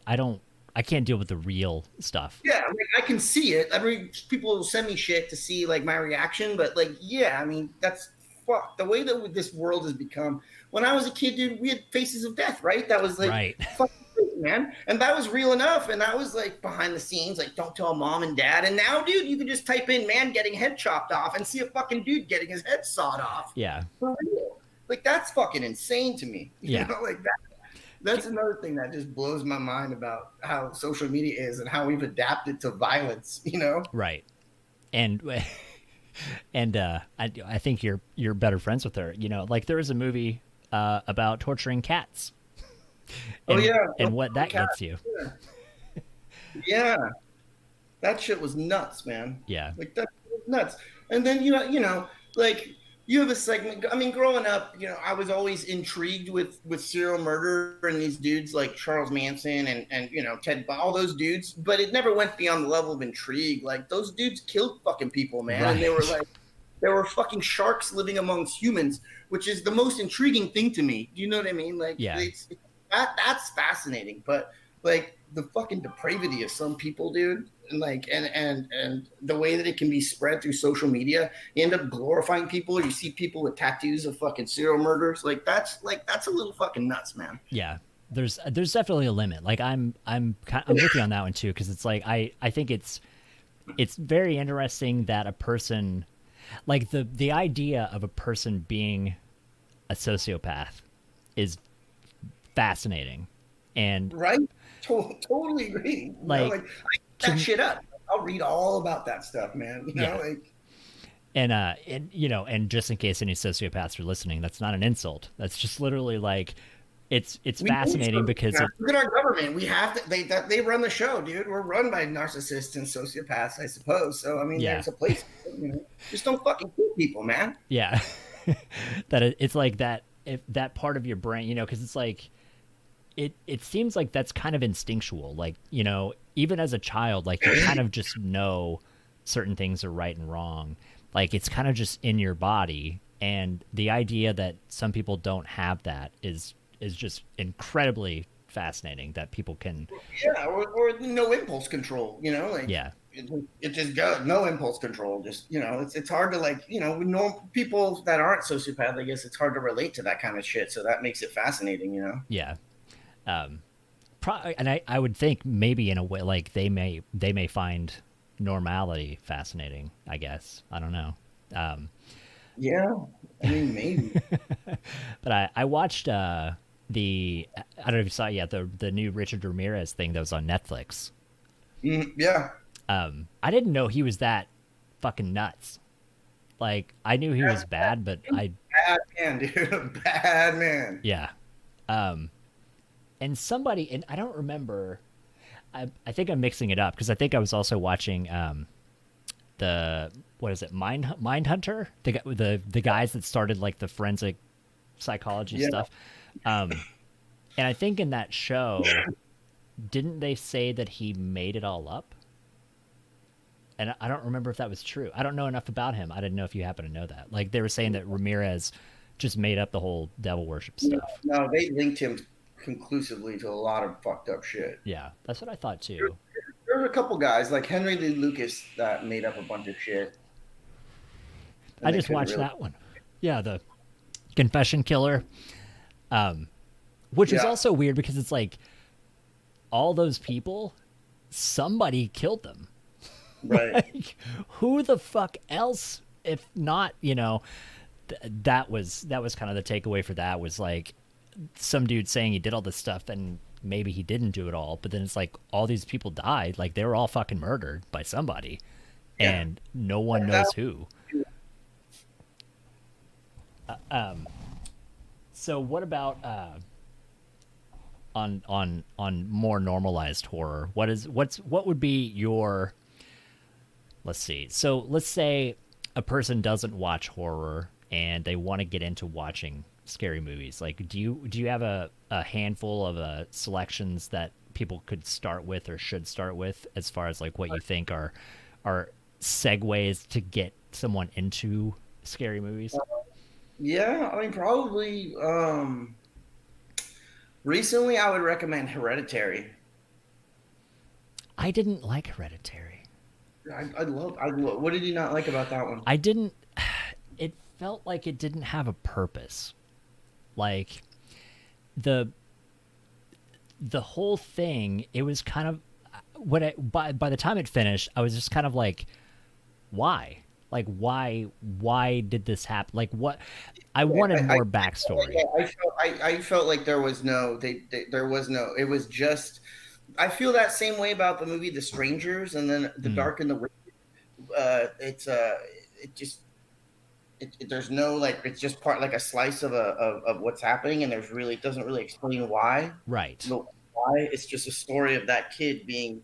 deal with the real stuff. Yeah, I mean, I can see it. I mean, people will send me shit to see like my reaction, but like, yeah, I mean, that's fuck the way that this world has become. When I was a kid, dude, we had Faces of Death, right? That was like Right. fucking crazy, man, and that was real enough, and that was like behind the scenes, like don't tell mom and dad. And now, dude, you can just type in "man getting head chopped off" and see a fucking dude getting his head sawed off Yeah. for real. Like that's fucking insane to me, Yeah. like that. That's another thing that just blows my mind about how social media is and how we've adapted to violence. Right. And and I think you're better friends with her. Like there was a movie about torturing cats Oh and yeah, what that gets you. yeah, yeah. That shit was nuts, man. Yeah. Like that was nuts. And then like you have a segment. I mean, growing up, I was always intrigued with serial murder and these dudes like Charles Manson and Ted, all those dudes. But it never went beyond the level of intrigue. Like those dudes killed fucking people, man, and Right. they were fucking sharks living amongst humans, which is the most intriguing thing to me. Do you know what I mean? Like Yeah. that's fascinating, but like the fucking depravity of some people, dude, and like and the way that it can be spread through social media, you end up glorifying people. You see people with tattoos of fucking serial murders, that's a little fucking nuts, man. Yeah. There's definitely a limit. Like I'm with you on that one too because it's like I think it's very interesting that a person like the idea of a person being a sociopath is fascinating and Right? Totally agree. like Like I that to shit up. I'll read all about that stuff, man. yeah Like and just in case any sociopaths are listening, that's not an insult. That's just literally like it's we need fascinating some. because it Look at our government. We have to. They run the show, dude. We're run by narcissists and sociopaths, I suppose. So I mean, yeah there's a place. Just don't fucking kill people, man. yeah that it's like that if that part of your brain because it's like it seems like that's kind of instinctual like even as a child like you kind of just know certain things are right and wrong like it's kind of just in your body and the idea that some people don't have that is just incredibly fascinating that people can Yeah, or no impulse control. Like yeah it just goes no impulse control. Just it's hard to like with normal people that aren't sociopath. I guess it's hard to relate to that kind of shit. So that makes it fascinating. yeah Um, and I would think maybe in a way like they may find normality fascinating. I guess I don't know. Um, Yeah, I mean, maybe. but I watched I don't know if you saw it yet, the new Richard Ramirez thing that was on Netflix. Yeah. I didn't know he was that fucking nuts. Like I knew he was bad, but I Bad man, dude. Bad man. yeah. Um, and somebody and I don't remember. I think I'm mixing it up because I think I was also watching the what is it Mindhunter, the guys that started like the forensic psychology Yeah. stuff. And I think in that show, didn't they say that he made it all up? And I don't remember if that was true. I don't know enough about him. I didn't know if you happen to know that. Like they were saying that Ramirez just made up the whole devil worship No, stuff. no, they linked him conclusively to a lot of fucked up shit. Yeah, that's what I thought too. There's a couple guys like Henry Lee Lucas that made up a bunch of shit, I and they just couldn't watched really. that one. Yeah, the Confession Killer, which is Yeah, also weird because it's like all those people, somebody killed them. right. Like, who the fuck else? If not, that was kind of the takeaway for that was like some dude saying he did all this stuff and maybe he didn't do it all, but then it's like all these people died, like they were all fucking murdered by somebody, Yeah. and no one knows who. So what about on more normalized horror? What would be your let's see. So let's say a person doesn't watch horror and they want to get into watching scary movies. Like, do you have a handful of selections that people could start with or should start with as far as like what you think are segues to get someone into scary movies? Yeah, I mean, probably. Recently, I would recommend Hereditary. I didn't like Hereditary. I love. What did you not like about that one? I didn't. It felt like it didn't have a purpose. Like the the whole thing, it was kind of by the time it finished, I was just kind of like, why? Like why did this happen? Like what? I wanted more backstory. I felt like there was no there was no. It was just. I feel that same way about the movie The Strangers, and then The Mm, Dark and the Wicked. It's it just there's no like it's just part like a slice of what's happening, and there's really it doesn't really explain why. right. The why it's just a story of that kid being,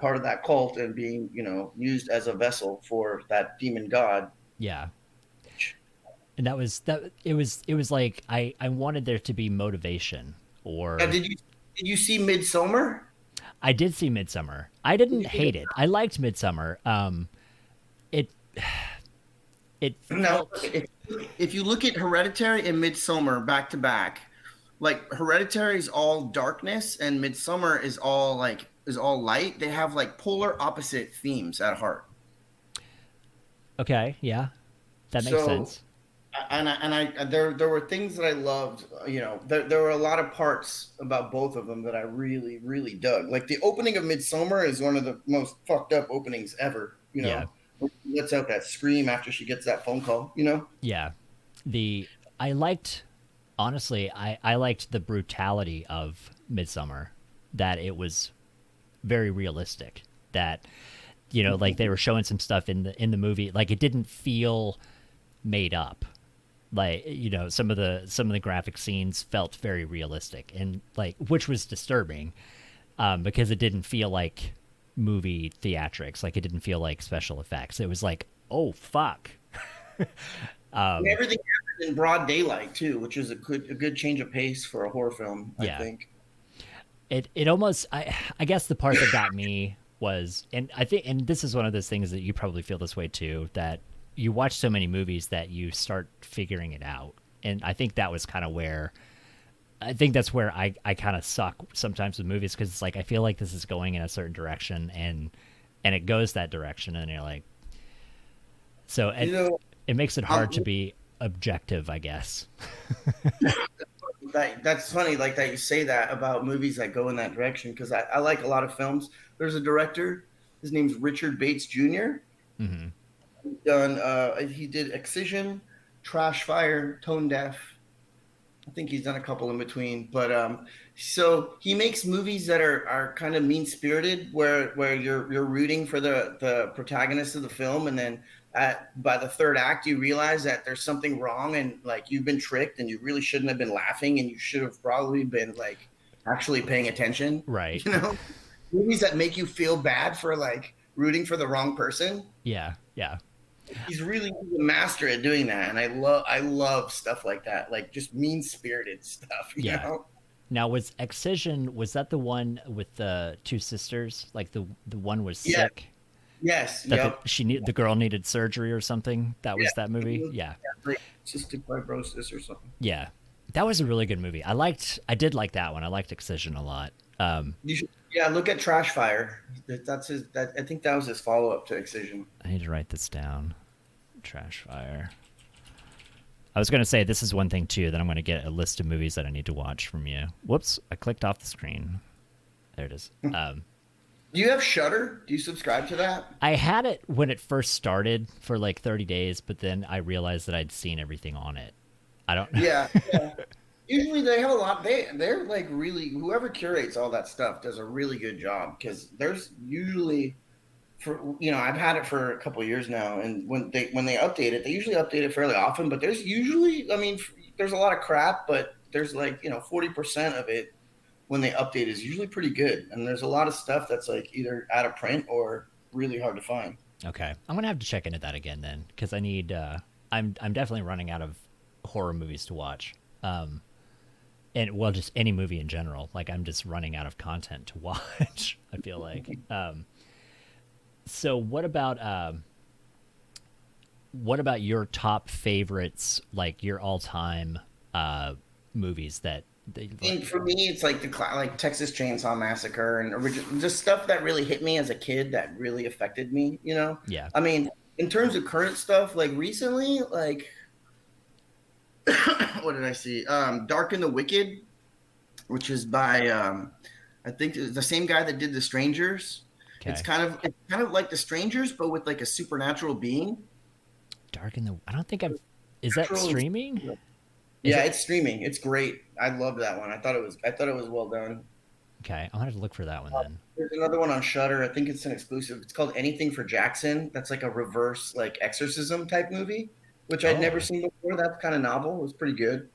part of that cult and being, used as a vessel for that demon god. Yeah. And it was like I wanted there to be motivation Now, or did you see Midsummer? I did see Midsummer. I didn't Did you think hate it. I liked Midsummer. It it No, felt if you look at Hereditary and Midsummer back to back, like Hereditary is all darkness and Midsummer is all light. They have like polar opposite themes at heart. okay. Yeah, that makes So sense. there were things that I loved. There were a lot of parts about both of them that I really really dug. Like the opening of Midsummer is one of the most fucked up openings ever. Yeah, When she lets out that scream after she gets that phone call. yeah. The I liked honestly. I liked the brutality of Midsummer. That it was very realistic. That like they were showing some stuff in the movie. Like it didn't feel made up. Like some of the graphic scenes felt very realistic and like which was disturbing, because it didn't feel like movie theatrics. Like it didn't feel like special effects. It was like, oh fuck. And everything happened in broad daylight too, which is a good change of pace for a horror film, I Yeah, think. it almost I guess the part that got me was, and I think, and this is one of those things that you probably feel this way too, that you watch so many movies that you start figuring it out. And I think that was kind of where I think that's where I kind of suck sometimes with movies, because it's like I feel like this is going in a certain direction, and it goes that direction, and you're like, so You know, it makes it um, hard to be objective, I guess. That's funny, like that you say that about movies that go in that direction because I like a lot of films. There's a director, his name's Richard Bates Jr. Hmm. He did Excision, Trash Fire, Tone Deaf. I think he's done a couple in between, but so he makes movies that are kind of mean spirited, where you're rooting for the protagonist of the film, and then by the third act you realize that there's something wrong, and like you've been tricked, and you really shouldn't have been laughing, and you should have probably been like actually paying attention. Right. You know, movies that make you feel bad for like rooting for the wrong person. Yeah. Yeah. He's a master at doing that, and I love stuff like that, like just mean spirited stuff. You Yeah. know? Now, was Excision, was that the one with the two sisters? Like the one was Yeah. sick. Yes. That Yep. the girl needed surgery or something. That was that movie. Yeah. Yeah. Like cystic fibrosis or something. Yeah. That was a really good movie. I did like that one. I liked Excision a lot. You should, yeah, look at Trash Fire. That's his. That I think that was his follow up to Excision. I need to write this down. Trash Fire. I was going to say this is one thing too that I'm going to get a list of movies that I need to watch from you. Whoops, I clicked off the screen. There it is. Do you have Shudder? Do you subscribe to that? I had it when it first started for like 30 days, but then I realized that I'd seen everything on it. I don't know. Yeah. Yeah. Usually they have a lot. They're like really whoever curates all that stuff does a really good job because there's usually I've had it for a couple of years now, and when they update it, they usually update it fairly often. But there's usually, I mean, there's a lot of crap, but there's like 40% of it when they update is usually pretty good, and there's a lot of stuff that's like either out of print or really hard to find. Okay, I'm gonna have to check into that again then, because I need. I'm definitely running out of horror movies to watch. And well, just any movie in general. Like I'm just running out of content to watch. I feel like. So what about your top favorites, like your all-time movies that they, I think for me, it's like like Texas Chainsaw Massacre and just stuff that really hit me as a kid that really affected me. You know, yeah. I mean, in terms of current stuff, like recently, like what did I see? Dark and the Wicked, which is by I think the same guy that did The Strangers. Okay. It's kind of like The Strangers, but with like a supernatural being. Dark in the. I don't think I've. Is that streaming? Yeah, it's streaming. It's great. I love that one. I thought it was well done. Okay, I'll have to look for that one then. There's another one on Shudder. I think it's an exclusive. It's called Anything for Jackson. That's like a reverse like exorcism type movie, which I'd never seen before. That's kind of novel. It was pretty good.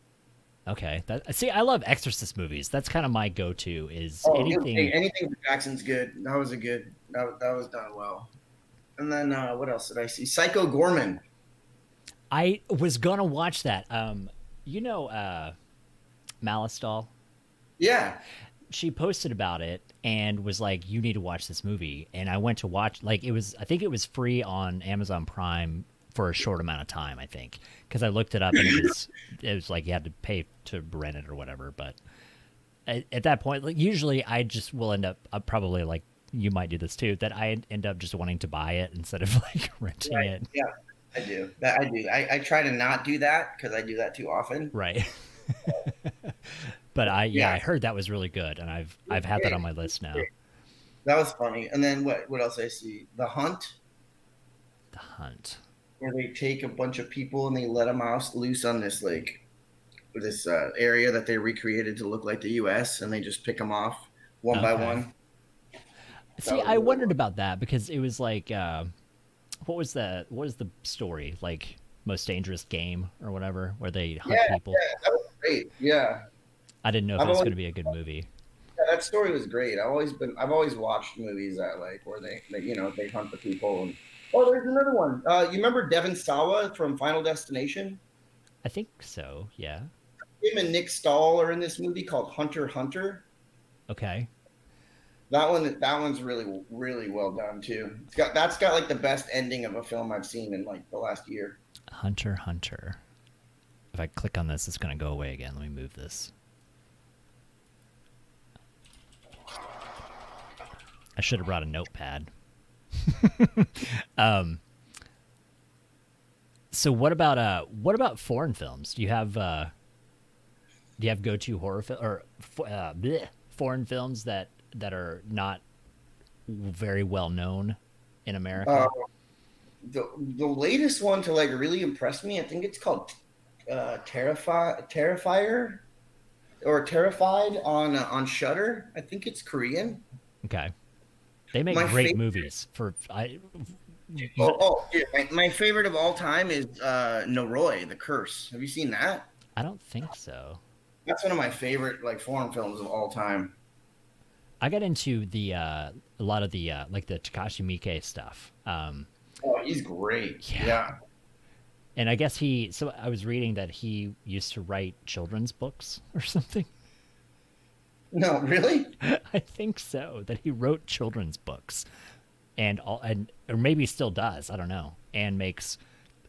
Okay, see, I love Exorcist movies. That's kind of my go-to. Is anything. Anything for Jackson's good. That was that was done well. And then what else did I see? Psycho Gorman. I was gonna watch that. Malice Doll. Yeah. She posted about it and was like, "You need to watch this movie." And I went to watch. Like it was. I think it was free on Amazon Prime for a short amount of time. I think because I looked it up and it was like you had to pay to rent it or whatever. But at that point, like usually I just will end up probably like you might do this too. That I end up just wanting to buy it instead of like renting it. Yeah. I do. I try to not do that because I do that too often. Right. But I heard that was really good, and I've had that on my list now. That was funny. And then what else I see? The Hunt. The Hunt. Where they take a bunch of people and they let them out loose on this area that they recreated to look like the U.S. and they just pick them off one by one. See, I wondered about that because it was like. What was the story? Like Most Dangerous Game or whatever, where they hunt people? Yeah, that was great. Yeah. I didn't know if it was going to be a good movie. Yeah, that story was great. I've always watched movies that like where they hunt the people. And there's another one. You remember Devon Sawa from Final Destination? I think so. Yeah. Him and Nick Stahl are in this movie called Hunter x Hunter. Okay. That one's really, really well done too. That's got like the best ending of a film I've seen in like the last year. Hunter x Hunter. If I click on this, it's going to go away again. Let me move this. I should have brought a notepad. So what about foreign films? Do you have Do you have go-to horror or foreign films that are not very well known in Uh, America? the latest one to like really impress me, I think it's called Terrifier or Terrified on Shutter. I think it's Korean. Okay, they make My great favorite. movies. For I, Yeah, my favorite of all time is Noroi, The Curse. Have you seen that? I don't think so. That's one of my favorite like foreign films of all time. I got into the a lot of the like the Takashi Miike stuff. Oh, he's great. Yeah, Yeah. and I guess he. So I was reading that he used to write children's books or something. No, really? I think so. That he wrote children's books, and or maybe still does. I don't know. And makes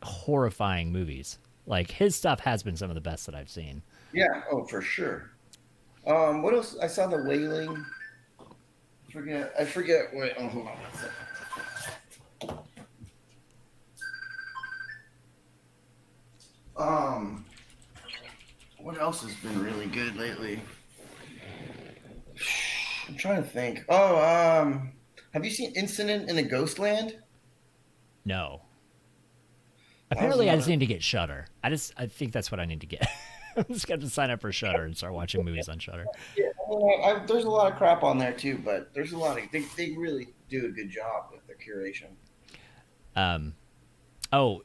horrifying movies. Like his stuff has been some of the best that I've seen. Yeah. Oh, for sure. What else? I saw The Wailing. I forget what. Oh, hold on. One second. Um, what else has been really good lately? I'm trying to think. Oh, have you seen Incident in a Ghostland? No. That was Apparently, I just another. need to get Shutter. I think that's what I need to get. I'm just going to sign up for Shutter and start watching movies on Shutter. Yeah, there's a lot of crap on there too, but there's a lot of they really do a good job with their curation. Um. Oh.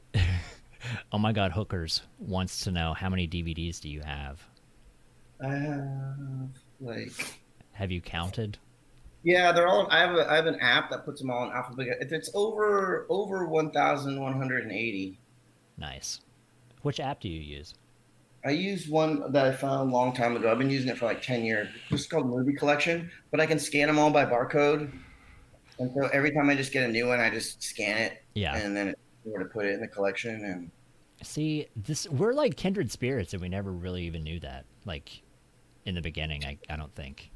Oh my God. Hookers wants to know how many DVDs do you have? I have like Have you counted? yeah, they're all. I have an app that puts them all in alphabetical. It's over 1,180. Nice. Which app do you use? I use one that I found a long time ago. I've been using it for like 10 years. It's called Movie Collection, but I can scan them all by barcode. And so every time I just get a new one, I just scan it, Yeah. and then it's where to put it in the collection. And See, this we're like kindred spirits, and we never really even knew that. Like in the beginning, I don't think.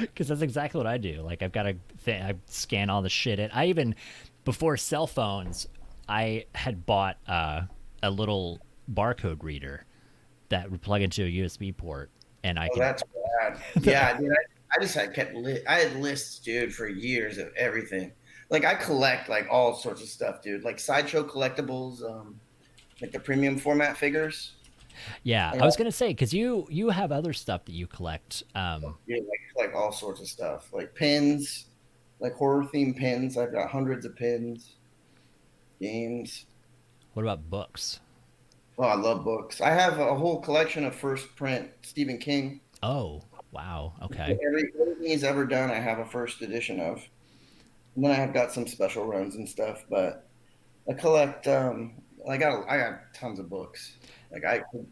Because that's exactly what I do. Like I've got I scan all the shit. I even before cell phones, I had bought a little barcode reader that would plug into a USB port, and I oh, could. that's bad. Yeah, dude. I just had I had lists, dude, for years of everything. Like I collect like all sorts of stuff, dude. Like sideshow collectibles, like the premium format figures. Yeah, And I was gonna say because you have other stuff that you collect. yeah, like all sorts of stuff, like pins, like horror themed pins. I've got hundreds of pins, games. What about books? Oh, I love books. I have a whole collection of first print Stephen King. Oh, wow. Okay. Everything he's ever done, I have a first edition of. And then I have got some special runs and stuff, but I collect. I got tons of books. Like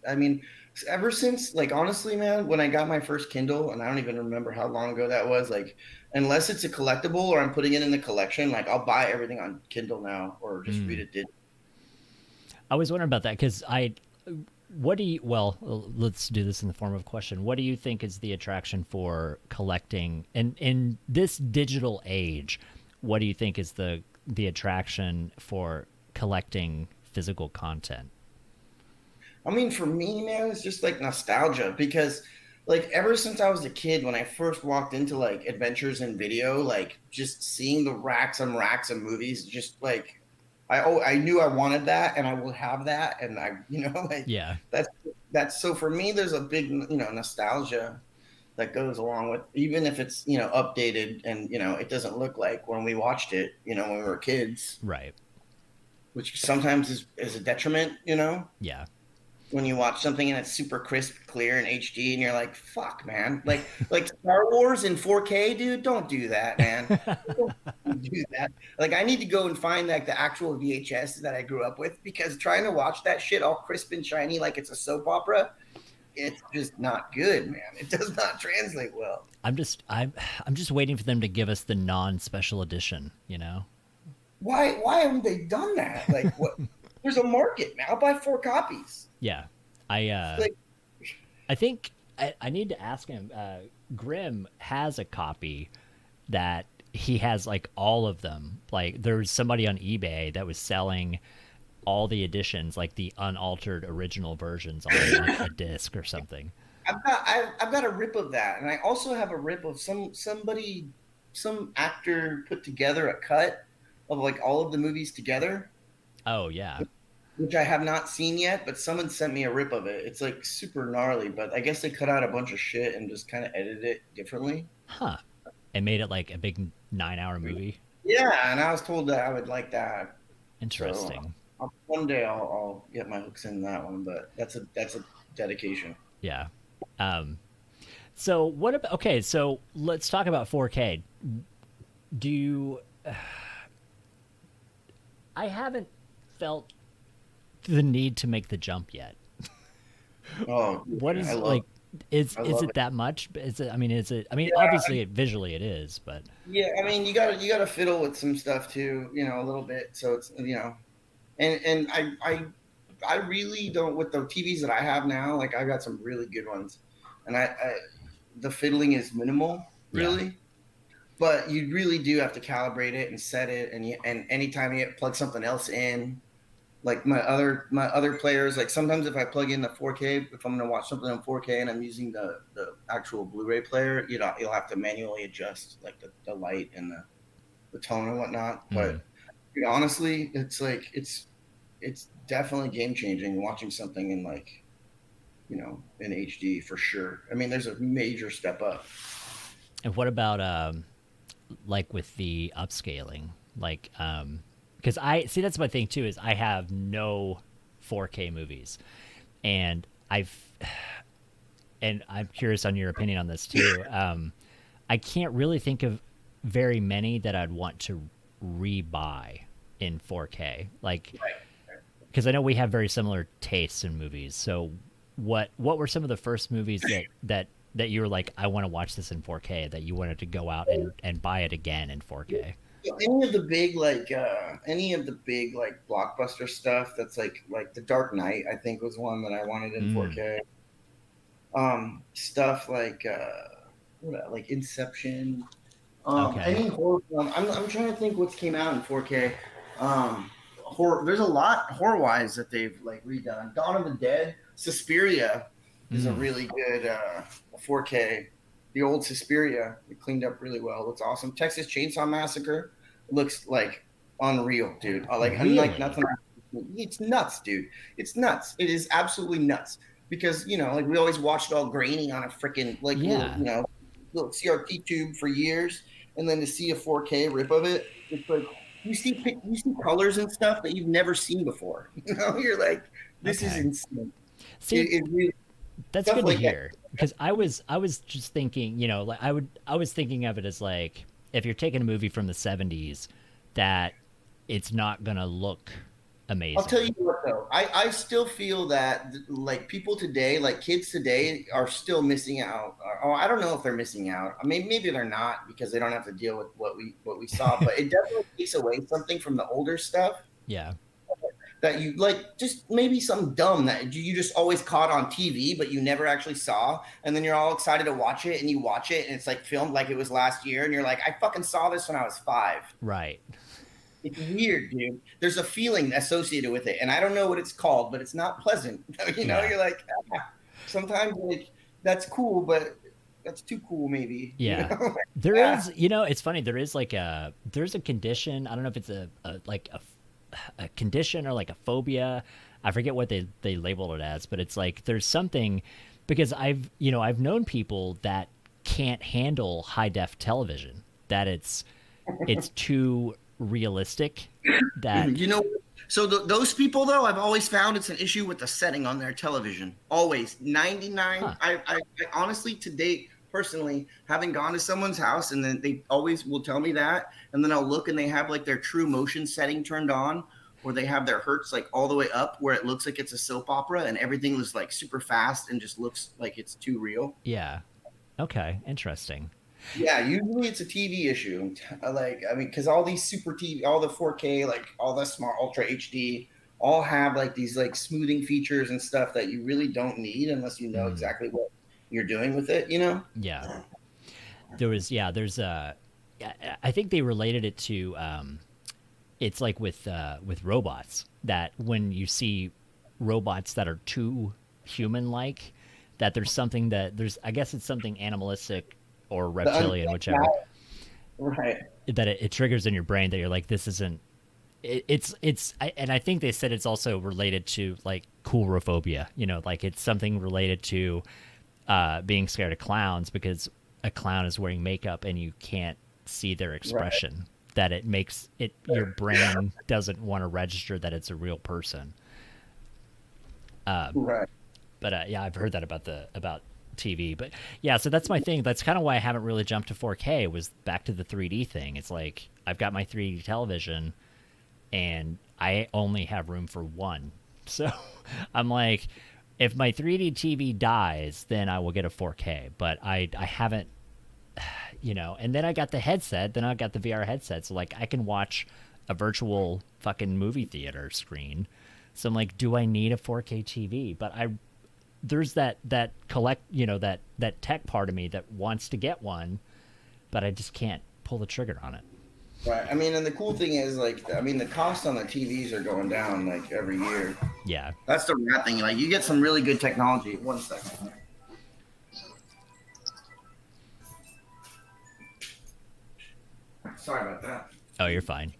I mean, ever since like honestly, man, when I got my first Kindle, and I don't even remember how long ago that was. Like, unless it's a collectible or I'm putting it in the collection, like I'll buy everything on Kindle now or just read Mm. it. Did I was wondering about that because I. What do you? Well, let's do this in the form of a question. What do you think is the attraction for collecting in this digital age? What do you think is the attraction for collecting physical content? I mean, for me, man, it's just like nostalgia because, like, ever since I was a kid, when I first walked into like adventures in video, like just seeing the racks and racks of movies, just like I knew I wanted that, and I will have that, and I, like Yeah. that's that's so for me. There's a big, nostalgia that goes along with even if it's updated and it doesn't look like when we watched it, when we were kids, Right. which sometimes is a detriment, Yeah. when you watch something and it's super crisp, clear, and HD, and you're like, "Fuck, man!" Like Star Wars in 4K, dude. Don't do that, man. Don't do that. Like, I need to go and find like the actual VHS that I grew up with because trying to watch that shit all crisp and shiny like it's a soap opera, it's just not good, man. It does not translate well. I'm just waiting for them to give us the non-special edition, you know? Why haven't they done that? Like, what? There's a market, man. I'll buy 4 copies. Yeah. I Like, I think I need to ask him. Grim has a copy that he has like all of them. Like there's somebody on eBay that was selling all the editions, like the unaltered original versions, on like a disc or something. I've got a rip of that, and I also have a rip of some actor put together a cut of like all of the movies together, Oh yeah, which I have not seen yet. But someone sent me a rip of it. It's like super gnarly, but I guess they cut out a bunch of shit and just kind of edited it differently. huh? It made it like a big 9-hour movie. Yeah, and I was told that I would like that. So Interesting. one day I'll get my hooks in that one, but that's a dedication. Yeah. Um, so what about, okay, so let's talk about 4K. Do you, I haven't felt the need to make the jump yet. Oh, What I is love like, is I is love it it. that much? Is it, I mean, Yeah, obviously visually it is, but yeah. I mean, you gotta fiddle with some stuff too, a little bit. So it's and I really don't with the TVs that I have now. Like I got some really good ones, and the fiddling is minimal, yeah. really. But you really do have to calibrate it and set it, and anytime you plug something else in, like my other players, like sometimes if I plug in the 4K, if I'm gonna watch something on 4K and I'm using the actual Blu-ray player, you'll have to manually adjust like the light and the tone and whatnot. Mm. But honestly, it's like it's definitely game changing watching something in like in HD for sure. I mean, there's a major step up. And what about like with the upscaling, like because I see that's my thing too is I have no 4K movies, and I'm curious on your opinion on this too. I can't really think of very many that I'd want to rebuy in 4K, like because I know we have very similar tastes in movies. So what were some of the first movies that you were like, I want to watch this in 4K, that you wanted to go out and buy it again in 4K? Any of the big like blockbuster stuff that's like The Dark Knight, I think was one that I wanted in Mm, 4K. Stuff like Inception. okay. Any horror film. I'm trying to think what's came out in 4K. Horror. There's a lot horror wise that they've like redone. Dawn of the Dead, Suspiria is a Mm, really good 4K. The old Suspiria, it cleaned up really well. It looks awesome. Texas Chainsaw Massacre looks like unreal, dude. Like unlike really? nothing. It's nuts, dude. It's nuts. It is absolutely nuts because like we always watched it all grainy on a freaking like little Yeah. little CRT tube for years, and then to see a 4K rip of it, it's like you see colors and stuff that you've never seen before. You're like, this is Okay. insane. See, It really that's stuff good to like that. hear, because I was just thinking, like I was thinking of it as like, if you're taking a movie from the 70s, that it's not going to look I'll tell amazing. you what though, I still feel that like people today, like kids today, are still missing out. Or I don't know if they're missing out. I mean, maybe they're not because they don't have to deal with what we saw. But it definitely takes away something from the older stuff Yeah. that you like. Just maybe something dumb that you just always caught on TV, but you never actually saw. And then you're all excited to watch it, and you watch it, and it's like filmed like it was last year, and you're like, I fucking saw this when I was 5. Right. It's weird, dude. There's a feeling associated with it, and I don't know what it's called, but it's not pleasant. Yeah. You're like, sometimes like that's cool, but that's too cool, maybe. Yeah. There Yeah. is, it's funny. There's a condition. I don't know if it's a condition or like a phobia. I forget what they labeled it as, but it's like there's something, because I've known people that can't handle high def television, that it's too realistic, that you know, so those people though, I've always found it's an issue with the setting on their television. Always 99. huh. I honestly to date personally haven't gone to someone's house and then they always will tell me that, and then I'll look and they have like their true motion setting turned on, or they have their hertz like all the way up where it looks like it's a soap opera and everything was like super fast and just looks like it's too real. Yeah. Okay, interesting. Yeah, usually it's a TV issue. Like, I mean, because all these super TV, all the 4K, like all the smart Ultra HD, all have like these like smoothing features and stuff that you really don't need unless you know Mm, exactly what you're doing with it. yeah. There's I think they related it to it's like with robots, that when you see robots that are too human like, that there's something that there's, I guess it's something animalistic or The reptilian, uncanny whichever, valley. Right. that it triggers in your brain that you're like, this isn't and I think they said it's also related to like coulrophobia, like it's something related to being scared of clowns, because a clown is wearing makeup and you can't see their Right. expression, that it makes it, your brain doesn't want to register that it's a real person. Right. But yeah, I've heard that about TV. But yeah, so that's my thing. That's kind of why I haven't really jumped to 4K, was back to the 3D thing. It's like I've got my 3D television and I only have room for one. So I'm like, if my 3D TV dies, then I will get a 4K. But I haven't, And then I got the headset. Then I got the VR headset. So like I can watch a virtual fucking movie theater screen. So I'm like, do I need a 4K TV? But there's that collect, that tech part of me that wants to get one, but I just can't pull the trigger on it. Right. I mean, and the cool thing is, like, I mean, the costs on the TVs are going down like every year. Yeah. That's the rad thing. Like, you get some really good technology. One second. Sorry about that. Oh, you're fine.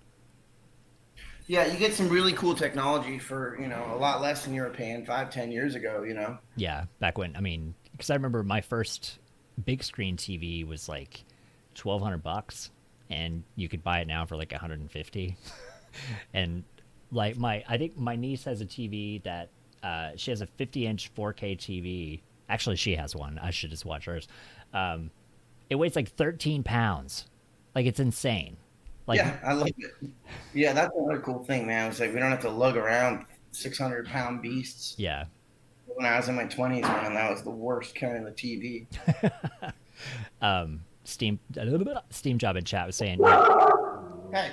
Yeah, you get some really cool technology for a lot less than you were paying 5, 10 years ago. Yeah, back when, I mean, because I remember my first big screen TV was like 1,200 bucks, and you could buy it now for like 150. And like I think my niece has a TV that she has a 50-inch 4K TV. Actually, she has one. I should just watch hers. It weighs like 13 pounds. Like, it's insane. Like, Yeah, I love it. Yeah, that's another cool thing, man. It's like we don't have to lug around 600-pound beasts. yeah. When I was in my 20s, man, that was the worst carrying the TV. Steam Job in chat was saying Hey,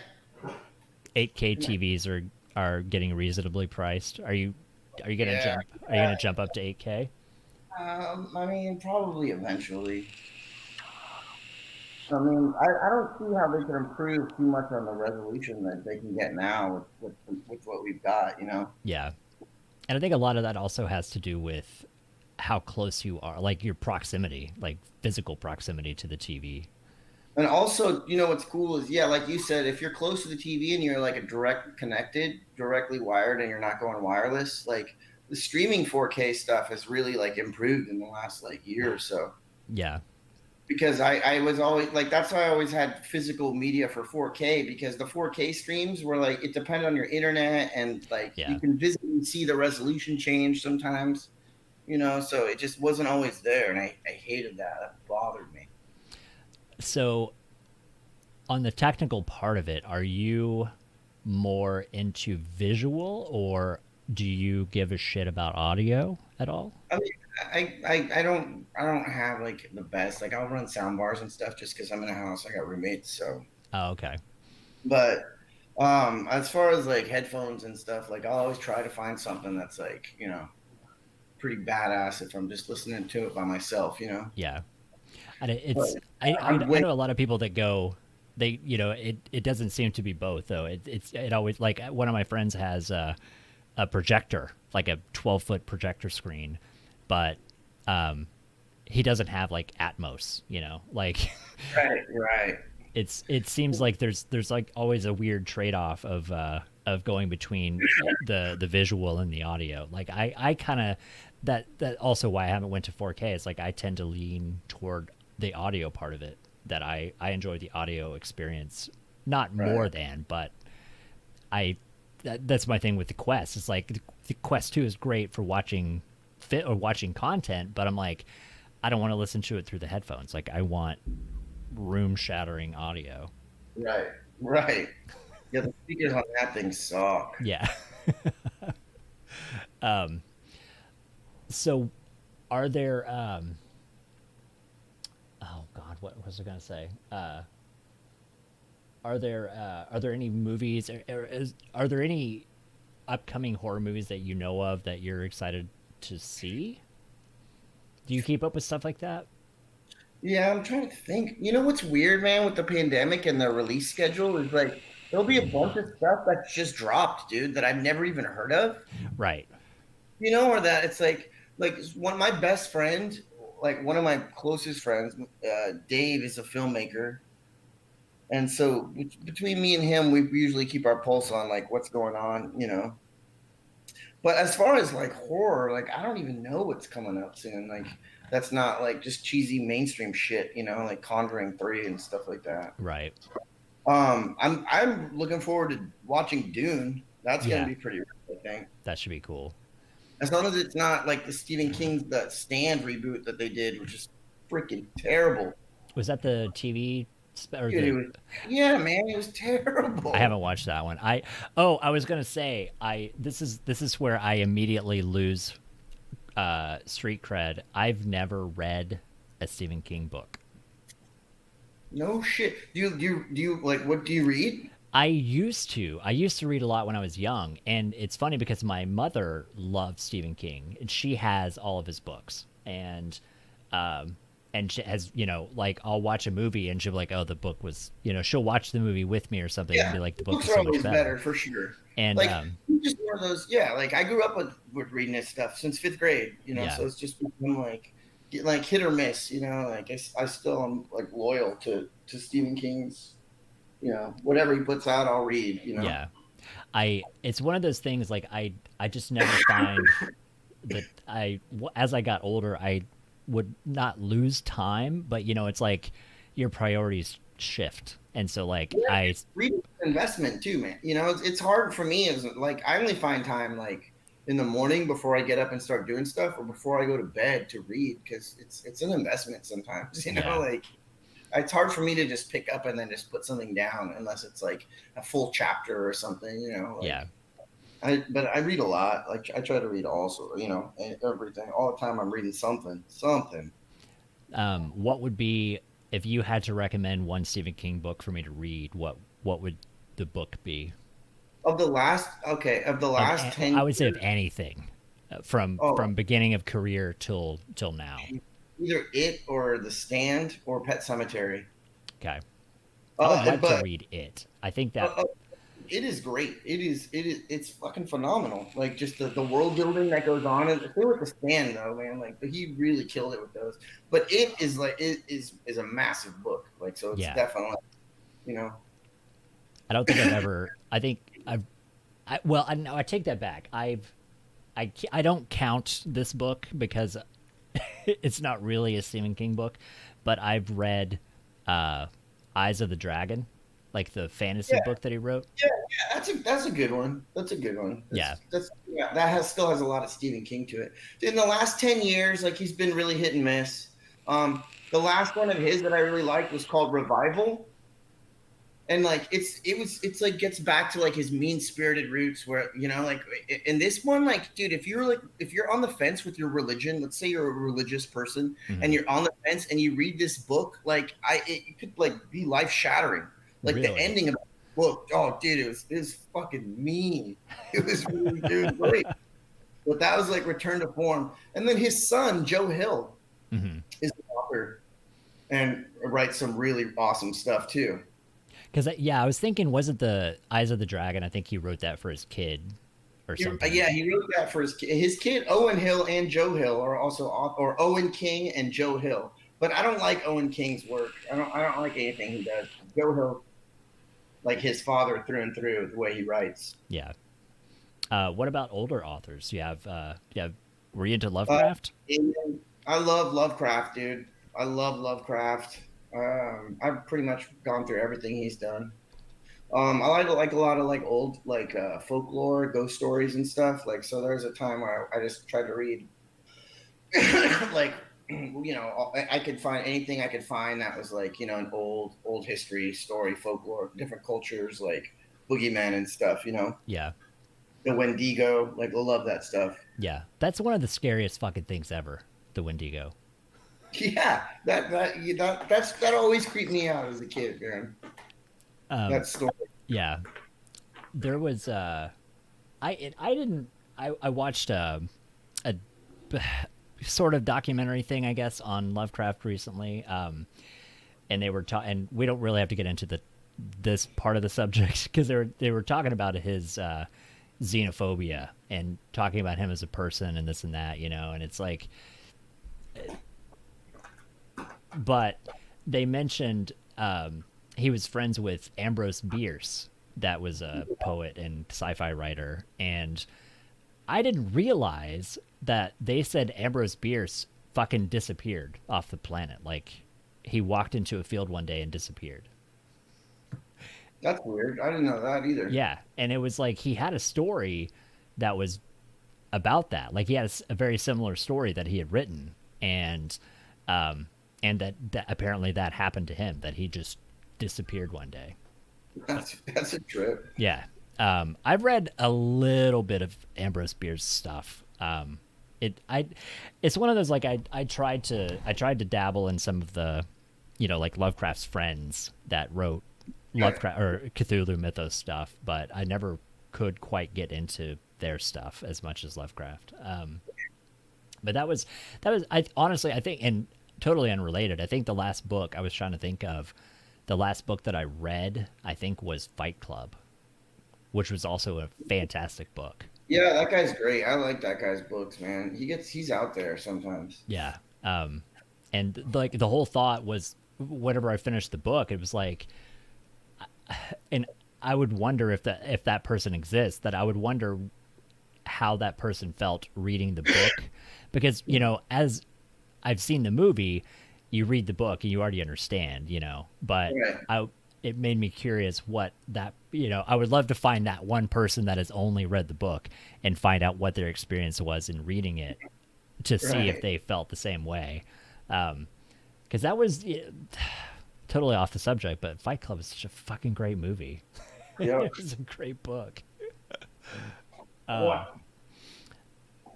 8K TVs are getting reasonably priced. Are you gonna yeah. jump? Are you gonna jump up to 8K? I mean, probably eventually. I mean, I don't see how they can improve too much on the resolution that they can get now with what we've got. Yeah, and I think a lot of that also has to do with how close you are, like your proximity, like physical proximity to the TV. And also, what's cool is, yeah, like you said, if you're close to the TV and you're like a direct connected, directly wired, and you're not going wireless, like the streaming 4K stuff has really like improved in the last like year or so. Yeah, Because I was always like, that's why I always had physical media for 4K, because the 4K streams were like, it depended on your internet, and like yeah. you can visibly see the resolution change sometimes, so it just wasn't always there. And I hated that. That bothered me. So on the technical part of it, are you more into visual, or do you give a shit about audio at all? I mean, I don't have like the best. Like, I'll run sound bars and stuff just because I'm in a house. I got roommates, so. Oh, okay. But as far as like headphones and stuff, like I'll always try to find something that's like pretty badass if I'm just listening to it by myself. Yeah. And But I know a lot of people that go, it doesn't seem to be both though. It always, like, one of my friends has a projector, like a 12-foot projector screen, but he doesn't have like Atmos, like right. it seems like there's like always a weird trade-off of going between the visual and the audio. Like I kind of, that also why I haven't went to 4K. It's like I tend to lean toward the audio part of it, that I enjoy the audio experience, not more Right. than, but that's my thing with the Quest. It's like the Quest 2 is great for watching fit or watching content, but I'm like, I don't want to listen to it through the headphones. Like, I want room shattering audio. Right. Right. Yeah, the speakers on that thing suck. Yeah. So are there oh god, what was I going to say? Are there any movies, are there any upcoming horror movies that you know of that you're excited to see? Do you keep up with stuff like that? Yeah, I'm trying to think. You know what's weird, man, with the pandemic and the release schedule is like there'll be a bunch of stuff that's just dropped, dude, that I've never even heard of. Right. You know, or that it's like one of my best friend, like one of my closest friends, Dave is a filmmaker, and so between me and him, we usually keep our pulse on like what's going on, you know. But as far as like horror, like I don't even know what's coming up soon. Like that's not like just cheesy mainstream shit, you know, like Conjuring 3 and stuff like that. Right. I'm looking forward to watching Dune. That's gonna Yeah. be pretty rad, I think. That should be cool. As long as it's not like the Stephen King's The Stand reboot that they did, which is freaking terrible. Was that the TV or Dude, it the? was, yeah, man, it was I terrible. haven't watched that one. I was gonna say this is where I immediately lose street cred. I've never read a Stephen King book. No shit. Do you like what do you read? I used to read a lot when I was young, and it's funny because my mother loves Stephen King, and she has all of his books, um, and she has, like I'll watch a movie and she'll be like, oh, the book was, she'll watch the movie with me or something and Yeah, be like, the book books is are so much always better. better for sure. And Like just one of those. Yeah, like I grew up with reading this stuff since fifth grade. You know, yeah, so it's just been like hit or miss. You know, like I still am like loyal to Stephen King's. You know, whatever he puts out, I'll read. You know. yeah, it's one of those things like I just never find that as I got older, I would not lose time, but it's like your priorities shift. And so like Yeah, reading is an investment too, man. You know, it's hard for me as like I only find time like in the morning before I get up and start doing stuff, or before I go to bed to read because it's an investment sometimes. You know, yeah, like it's hard for me to just pick up and then just put something down unless it's like a full chapter or something. You know, yeah. like but I read a lot. Like I try to read also. You know, and everything all the time. I'm reading something. What would be if you had to recommend one Stephen King book for me to read? What would the book be? Of the last ten I would say of years. anything, from Oh, beginning of career till now. either it or The Stand or Pet Cemetery. Okay, I would like to But read it. I think uh, that uh, it is great. It's fucking phenomenal. Like just the world building that goes on. And the thing with The Stand though, man, like he really killed it with those. But it is a massive book. Like so, it's yeah. definitely you know. I don't think I've ever. I think I've. Well, no, I take that back. I don't count this book because it's not really a Stephen King book, but I've read uh, Eyes of the Dragon, like the fantasy Yeah, book that he wrote. yeah, that's a good one. That's a good one. Yeah, That's yeah, that has still has a lot of Stephen King to it. In the last 10 years, like he's been really hit and miss. The last one of his that I really liked was called Revival, and like it's like gets back to like his mean spirited roots, where you know like in this one, like dude, if you're on the fence with your religion, let's say you're a religious person hmm, and you're on the fence and you read this book, like it could like be life shattering. Like the really. ending of the book, oh dude, it was fucking mean. It was great. But that was like Return to Form. And then his son Joe Hill Hmm. is the author and writes some really awesome stuff too. Because yeah, I was thinking, wasn't the Eyes of the Dragon? I think he wrote that for his kid or something. Yeah, he wrote that for his kid. Owen Hill and Joe Hill are also or Owen King and Joe Hill. But I don't like Owen King's work. I don't like anything he does. Joe Hill, like his father through and through, the way he writes. Yeah. What about older authors? You have. Were you into Uh, Lovecraft? and I love Lovecraft, dude. I love Lovecraft. I've pretty much gone through everything he's done. I like a lot of like old like folklore, ghost stories and stuff. Like so, there's a time where I just tried to read like I could find anything I could find that was like an old history story, folklore, different cultures, like boogeyman and stuff. Yeah. The Wendigo, like I love that stuff. Yeah. That's one of the scariest fucking things ever. The Wendigo. Yeah, that always creeped me out as a kid, man. Um, That story. yeah. There was I didn't I watched a sort of documentary thing, I guess, on Lovecraft recently. And they were and we don't really have to get into this part of the subject because they were talking about his xenophobia and talking about him as a person and this and that, and it's like, but they mentioned he was friends with Ambrose Bierce, that was a poet and sci-fi writer, and I didn't realize that they said Ambrose Bierce fucking disappeared off the planet. Like, he walked into a field one day and disappeared. That's weird. I didn't know that either. Yeah, and it was like he had a story that was about that. Like, he had a very similar story that he had written, and that apparently that happened to him, that he just disappeared one day. That's a trip. Yeah. I've read a little bit of Ambrose Bierce's stuff. It's one of those, like, I tried to dabble in some of the, like Lovecraft's friends that wrote Lovecraft or Cthulhu Mythos stuff, but I never could quite get into their stuff as much as Lovecraft. But that was I honestly, I think, and totally unrelated, I think the last book I was trying to think of, the last book that I read, I think, was Fight Club, which was also a fantastic book. Yeah, that guy's great. I like that guy's books, man. He's out there sometimes. Yeah. And like the whole thought was, whenever I finished the book, it was like, and I would wonder if that person exists, that I would wonder how that person felt reading the book, because as I've seen the movie, you read the book and you already understand, but right. It made me curious what that, I would love to find that one person that has only read the book and find out what their experience was in reading it, to see if they felt the same way. Because that was totally off the subject, but Fight Club is such a fucking great movie. Yep. It was a great book.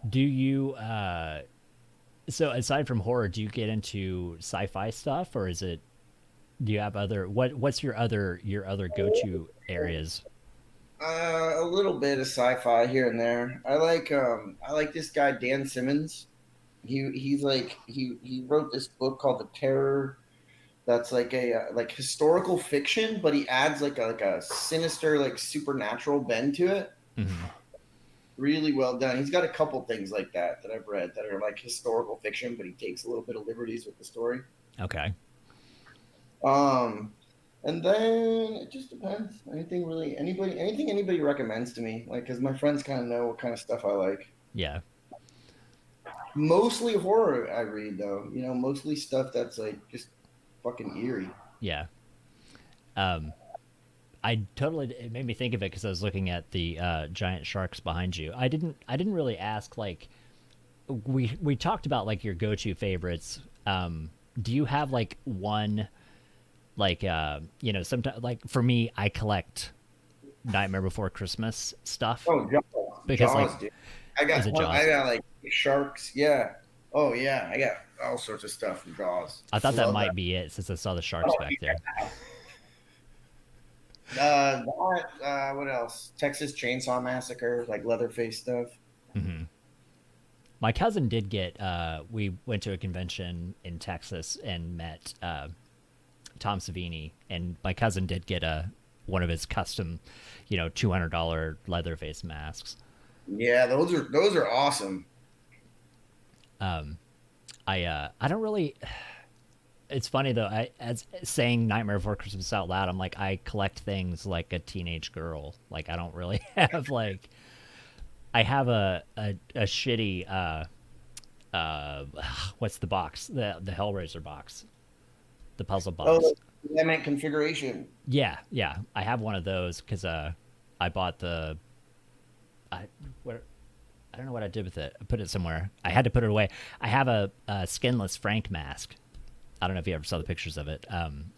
Do you, so aside from horror, do you get into sci-fi stuff, or do you have what's your other go-to areas? A little bit of sci-fi here and there. I like this guy Dan Simmons. He wrote this book called The Terror. That's like a like historical fiction, but he adds like a sinister, like supernatural bend to it. Mm-hmm. Really well done. He's got a couple things like that I've read that are like historical fiction, but he takes a little bit of liberties with the story. Okay. And then it just depends. Anything anybody recommends to me, like, because my friends kind of know what kind of stuff I like. Yeah. Mostly horror I read, though. Mostly stuff that's like just fucking eerie. Yeah. It made me think of it because I was looking at the giant sharks behind you. I didn't really ask, like, we talked about like your go-to favorites. Do you have like one, like, sometimes, like, for me, I collect Nightmare Before Christmas stuff. Oh, Jaws. Because Jaws, like, dude. I got like sharks. Yeah. Oh yeah. I got all sorts of stuff from Jaws. I thought that might be it, since I saw the sharks back there. What else? Texas Chainsaw Massacre, like Leatherface stuff. Mm-hmm. My cousin did get. We went to a convention in Texas and met Tom Savini, and my cousin did get one of his custom, $200 Leatherface masks. Yeah, those are awesome. I don't really. It's funny though. As saying Nightmare Before Christmas out loud, I'm like, I collect things like a teenage girl. Like, I don't really have like. I have a shitty. What's the box? The Hellraiser box. The puzzle box. Oh, the Element configuration. Yeah. I have one of those because I bought the. I don't know what I did with it. I put it somewhere. I had to put it away. I have a skinless Frank mask. I don't know if you ever saw the pictures of it.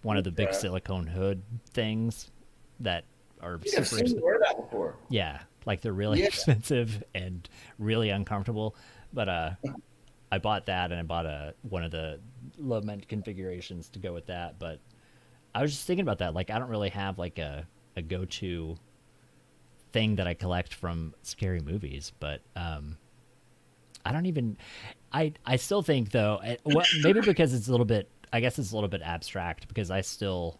One of the big silicone hood things that are super expensive. I've seen you wear that before. Yeah, like they're really expensive and really uncomfortable. But I bought that, and I bought one of the Lament configurations to go with that. But I was just thinking about that. Like, I don't really have like a go-to thing that I collect from scary movies, but I don't even. I still think though, maybe because it's a little bit. I guess it's a little bit abstract because I still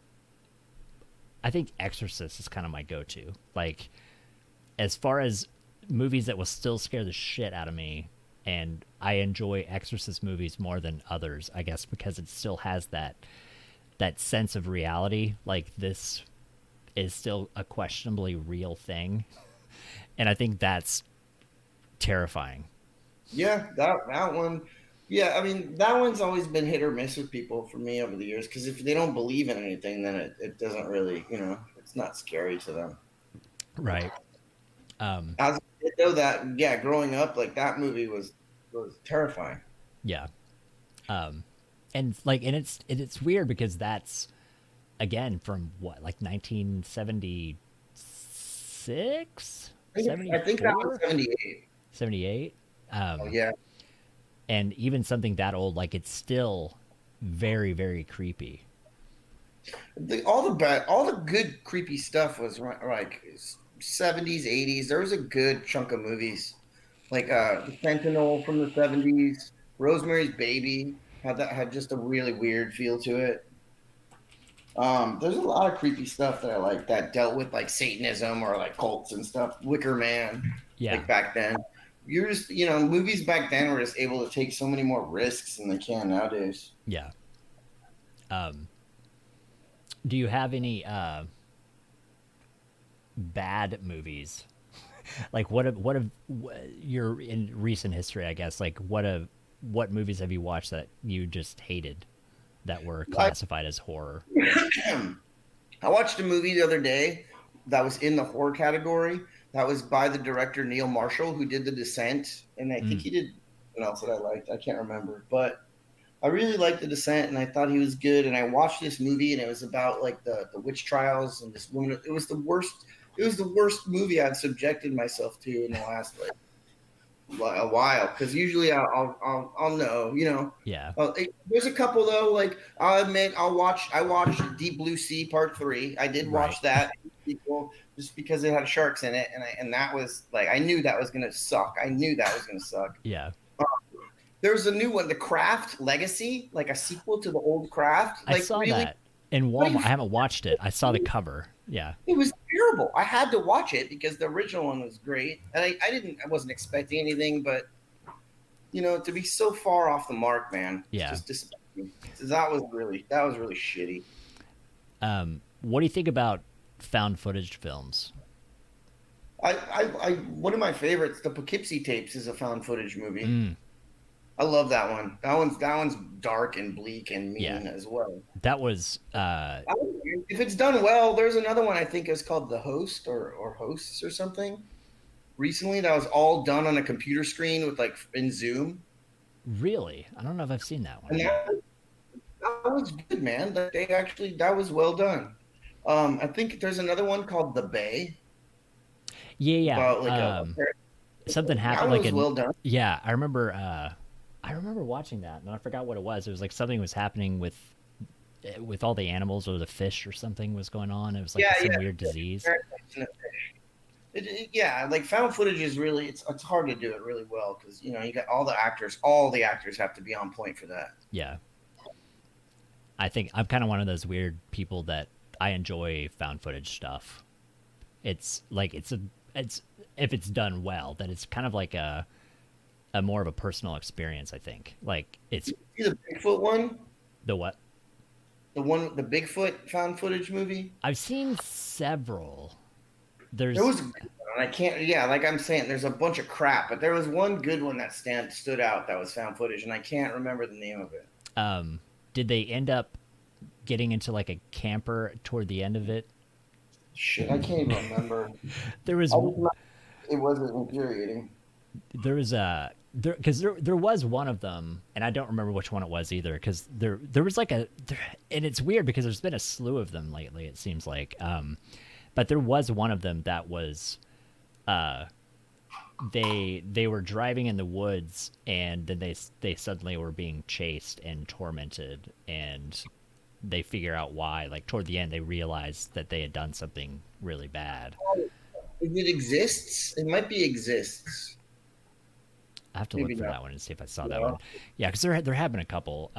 I think Exorcist is kind of my go-to. Like, as far as movies that will still scare the shit out of me, and I enjoy Exorcist movies more than others, I guess, because it still has that sense of reality. Like, this is still a questionably real thing, and I think that's terrifying. Yeah, that one. Yeah, I mean that one's always been hit or miss with people for me over the years because if they don't believe in anything, then it doesn't really, it's not scary to them. Right. As a kid, though, that yeah, growing up, like that movie was terrifying. Yeah. And like, and it's weird because that's again from what, like 1976, I think that was 74, 78. 78. Oh yeah, And even something that old, like, it's still very, very creepy. all the good creepy stuff was like 70s, 80s. There was a good chunk of movies like the Sentinel from the 70s, Rosemary's Baby had just a really weird feel to it. There's a lot of creepy stuff that I like that dealt with like Satanism or like cults and stuff. Wicker Man, Yeah. like back then. You're just, movies back then were just able to take so many more risks than they can nowadays. Yeah. Do you have any bad movies? Like, your in recent history, I guess, like, what movies have you watched that you just hated that were I, classified as horror? I watched a movie the other day that was in the horror category. That was by the director Neil Marshall, who did The Descent, and I think Mm. he did what else that I liked. I can't remember, but I really liked The Descent, and I thought he was good. And I watched this movie, and it was about like the witch trials and this woman. It was the worst. It was the worst movie I've subjected myself to in the last like a while because usually I'll know, Yeah. there's a couple though, like I'll admit I watched Deep Blue Sea Part 3. I did Right. watch that sequel just because it had sharks in it, and that was like I knew that was gonna suck. I knew that was gonna suck. Yeah. There's a new one, The Craft Legacy, like a sequel to the old Craft. I Like saw really, that in what are Walmart. you? I haven't watched it. I saw the cover. Yeah. It was terrible. I had to watch it because the original one was great, and I wasn't expecting anything, but to be so far off the mark, man, it's Yeah. just disappointing. So that was really shitty. What do you think about found footage films? One of my favorites, the Poughkeepsie Tapes, is a found footage movie. Mm. I love that one. That one's dark and bleak and Yeah. mean as well. That was If it's done well, there's another one I think is called The Host or Hosts or something. Recently, that was all done on a computer screen with like in Zoom, really, I don't know if I've seen that one. and that was good, man. That was well done. I think there's another one called The Bay Yeah, about like yeah. Something that happened one like was in, well done. yeah, I remember watching that and I forgot what it was. It was like something was happening with all the animals or the fish or something was going on. It was like Yeah, some yeah. weird disease. Yeah, like found footage is really it's hard to do it really well because you got all the actors have to be on point for that. Yeah. I think I'm kind of one of those weird people that I enjoy found footage stuff. It's like it's if it's done well, then it's kind of like a more of a personal experience, I think. Like, it's See the Bigfoot one, the what? the Bigfoot found footage movie. I've seen several. There There's was a good one, and I can't. Yeah, like I'm saying, there's a bunch of crap, but there was one good one that stood out that was found footage, and I can't remember the name of it. did they end up getting into like a camper toward the end of it? Shit, I can't even remember. There was I was not, it wasn't infuriating. there was a there because there was one of them, and I don't remember which one it was either, because there was like and it's weird because there's been a slew of them lately, it seems like. But there was one of them that was uh they were driving in the woods, and then they suddenly were being chased and tormented, and they figure out why. Like, toward the end, they realized that they had done something really bad. If it exists, it might be exists. I have to look Maybe for not. that one and see if I saw that Yeah. one. Yeah, because there have been a couple.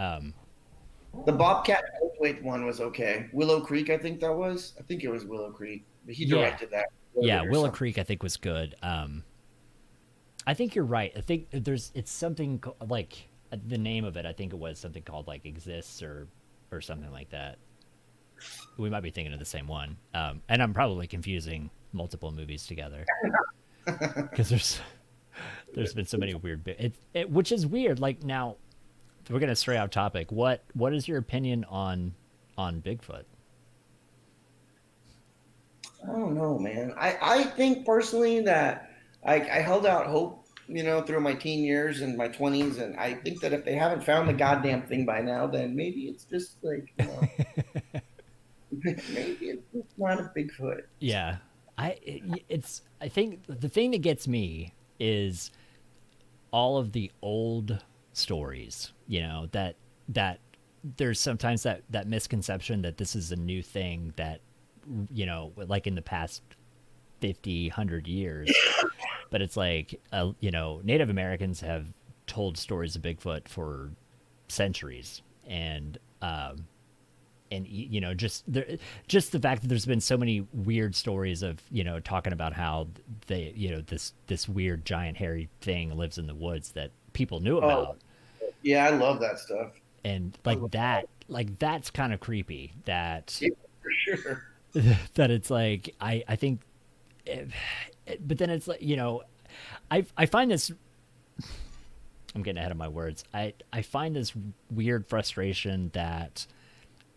The Bobcat Goldthwait one was okay. Willow Creek, I think that was. I think it was Willow Creek. But he Yeah, directed that, wrote yeah. it or Willow something. Creek, I think, was good. I think you're right. I think it's something like the name of it. I think it was something called like Exists or something like that. We might be thinking of the same one. And I'm probably confusing multiple movies together because there's been so many weird which is weird. Like now we're gonna stray off topic. What is your opinion on Bigfoot? I don't know, man. I think personally that I held out hope, through my teen years and my 20s. And I think that if they haven't found the goddamn thing by now, then maybe it's just like, maybe it's just not a Bigfoot. Yeah, I think the thing that gets me is all of the old stories. That there's sometimes that misconception that this is a new thing that like in the past 50 100 years, but it's like Native Americans have told stories of Bigfoot for centuries, and just the fact that there's been so many weird stories of talking about how they this weird giant hairy thing lives in the woods that people knew Oh, about, yeah, I love that stuff. and I love like that's kind of creepy that it for sure. that it's like I think but then it's like I find this, I'm getting ahead of my words. I find this weird frustration that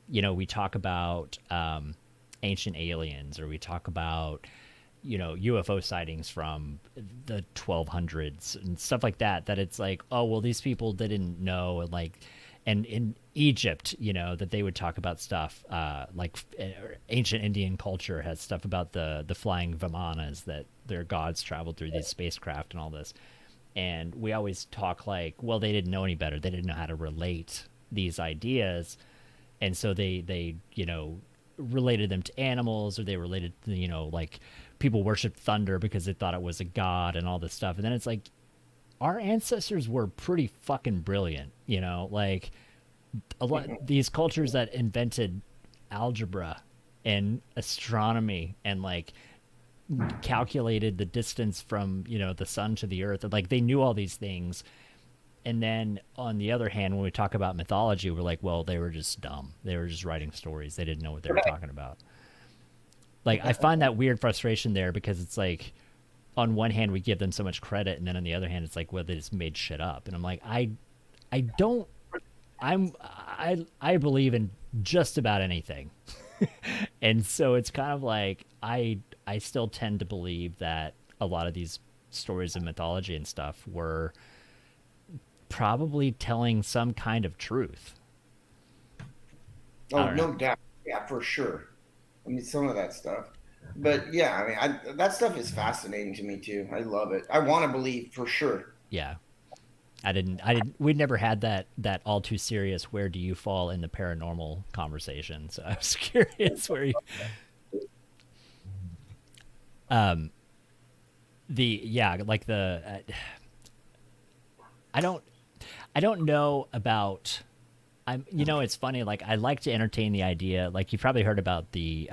we talk about ancient aliens, or we talk about UFO sightings from the 1200s and stuff like that. That it's like, oh well, these people didn't know, and like, and in Egypt, that they would talk about stuff like ancient Indian culture has stuff about the flying vimanas, that their gods traveled through these spacecraft and all this. And we always talk like, well, they didn't know any better. They didn't know how to relate these ideas, and so they related them to animals, or they related to like people worshiped thunder because they thought it was a god and all this stuff. And then it's like our ancestors were pretty fucking brilliant, like a lot these cultures that invented algebra and astronomy and like calculated the distance from the sun to the earth, and like they knew all these things. And then on the other hand, when we talk about mythology, we're like, well, they were just dumb. They were just writing stories. They didn't know what they were talking about. Like, I find that weird frustration there, because it's like, on one hand, we give them so much credit, and then on the other hand, it's like, well, they just made shit up. And I'm like, I don't, I believe in just about anything. And so it's kind of like, I still tend to believe that a lot of these stories of mythology and stuff were probably telling some kind of truth. I Oh, don't know. no doubt. Yeah, for sure. I mean, some of that stuff. But yeah, I mean, that stuff is fascinating to me too. I love it. I want to believe for sure. Yeah. We'd never had that all too serious where do you fall in the paranormal conversation. So I was curious where you, um, yeah, like I don't, I don't know about, it's funny. Like I like to entertain the idea, like you've probably heard about the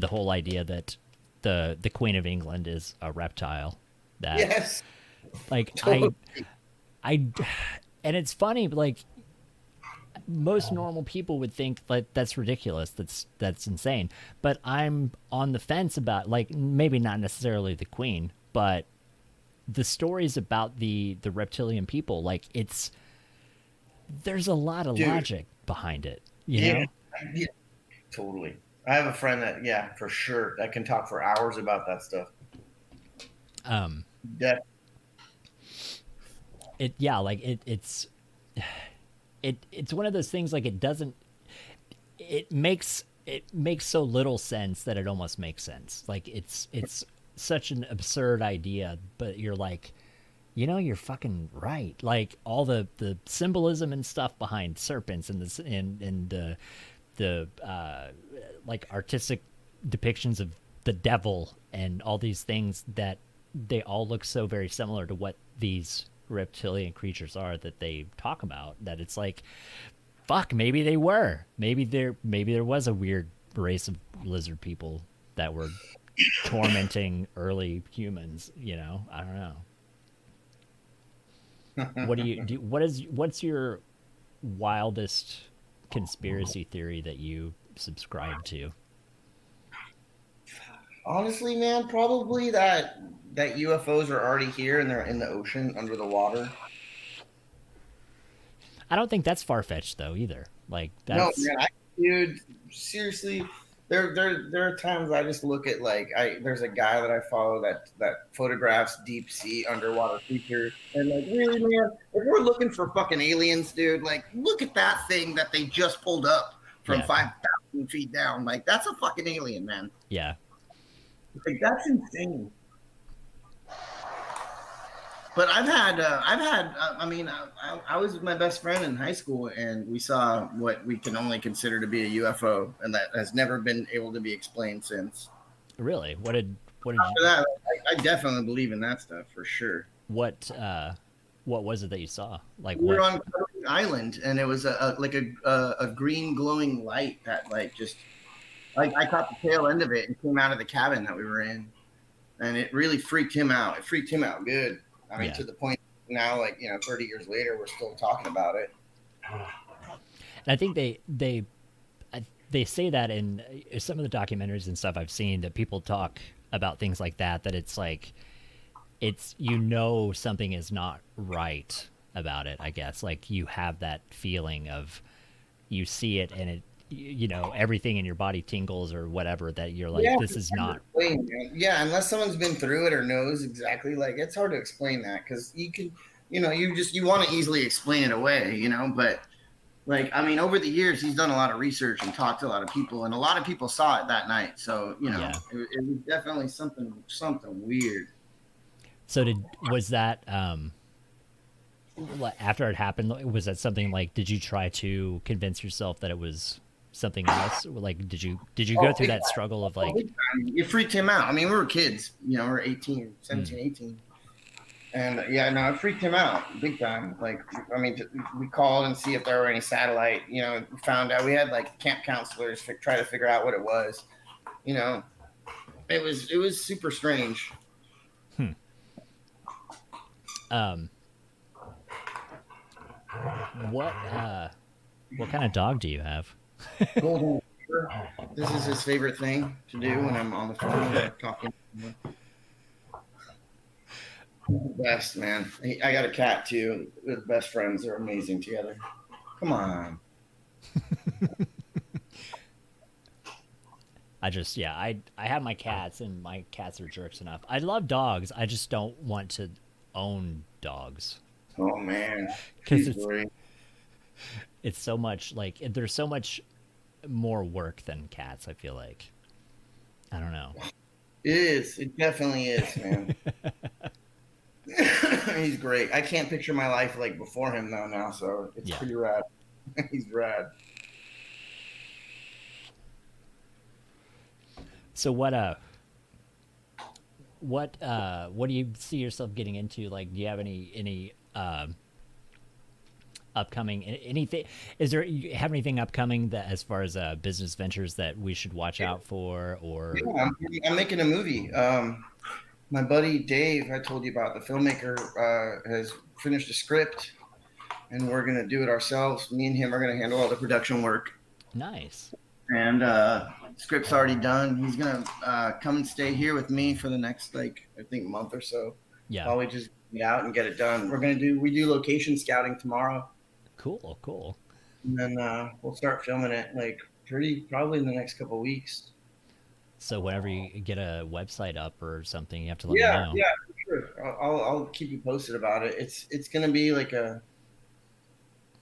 whole idea that the Queen of England is a reptile, that Yes. like Totally. I, and it's funny, but like most normal people would think like that's ridiculous, that's insane. But I'm on the fence about, like, maybe not necessarily the queen, but the stories about the reptilian people. Like there's a lot of Dude. logic behind it, Yeah. Yeah. Totally. I have a friend that, yeah, for sure, that can talk for hours about that stuff. um That it yeah, like it's one of those things, like it makes so little sense that it almost makes sense. Like it's such an absurd idea, but you're like, you're fucking right. Like all the symbolism and stuff behind serpents, and this and the like artistic depictions of the devil and all these things, that they all look so very similar to what these reptilian creatures are that they talk about, that it's like fuck, maybe they were. Maybe there was a weird race of lizard people that were tormenting early humans. You know, I don't know. What do you do? What's your wildest conspiracy theory that you subscribe to? Honestly, man, probably that UFOs are already here and they're in the ocean under the water. I don't think that's far fetched though either. Like No, that's man, dude, seriously, there are times I just look at like there's a guy that I follow that photographs deep sea underwater creatures, and like really, man, if we're looking for fucking aliens, dude, like look at that thing that they just pulled up from yeah, 5,000 feet down. Like that's a fucking alien, man. yeah. Like that's insane. But I mean, I was with my best friend in high school, and we saw what we can only consider to be a UFO, and that has never been able to be explained since. Really? What did you After that, I definitely believe in that stuff for sure. what what was it that you saw? Like We were what? on Coloring Island, and it was a green glowing light that like just like I caught the tail end of it and came out of the cabin that we were in, and it really freaked him out. It freaked him out good. I mean, Yeah. to the point now, like 30 years later, we're still talking about it. And I think they say that in some of the documentaries and stuff I've seen that people talk about things like that. That it's like it's something is not right about it. I guess like you have that feeling of you see it and it everything in your body tingles or whatever that you're like Yeah, this is not yeah, unless someone's been through it or knows exactly, like it's hard to explain that because you can, you want to easily explain it away, but like I mean, over the years he's done a lot of research and talked to a lot of people, and a lot of people saw it that night. So yeah. it was definitely something weird. So was that after it happened, was that something like did you try to convince yourself that it was something else? Like did you go Oh, through that struggle of like it freaked him out. I mean, we were kids, we were 18, mm, 17, 18. And yeah, no, it freaked him out big time. Like, I mean, we called and see if there were any satellite. We found out we had like camp counselors try to figure out what it was. You know, it was super strange. hmm. um what kind of dog do you have? Golden Retriever. This is his favorite thing to do when I'm on the phone or talking. Best man. I got a cat too. They're best friends. They're amazing together. Come on. I have my cats and my cats are jerks enough. I love dogs. I just don't want to own dogs Oh man, because she's great. it's so much like there's so much more work than cats. I feel like I don't know. It is. It definitely is, man. He's great. I can't picture my life like before him though now, so it's Yeah. pretty rad. He's rad. So what do you see yourself getting into? Like, do you have any upcoming anything? Is there you have anything upcoming that as far as business ventures that we should watch out for or Yeah, I'm making a movie. My buddy Dave, I told you about, the filmmaker, has finished a script, and we're gonna do it ourselves. Me and him are gonna handle all the production work, nice? and script's already done. He's gonna come and stay here with me for the next like I think month or so, Yeah, while we just get out and get it done. We do location scouting tomorrow, cool. and then we'll start filming it like pretty probably in the next couple of weeks. So whenever you get a website up or something, you have to let me Yeah, know. yeah, for sure. I'll keep you posted about it. It's gonna be like a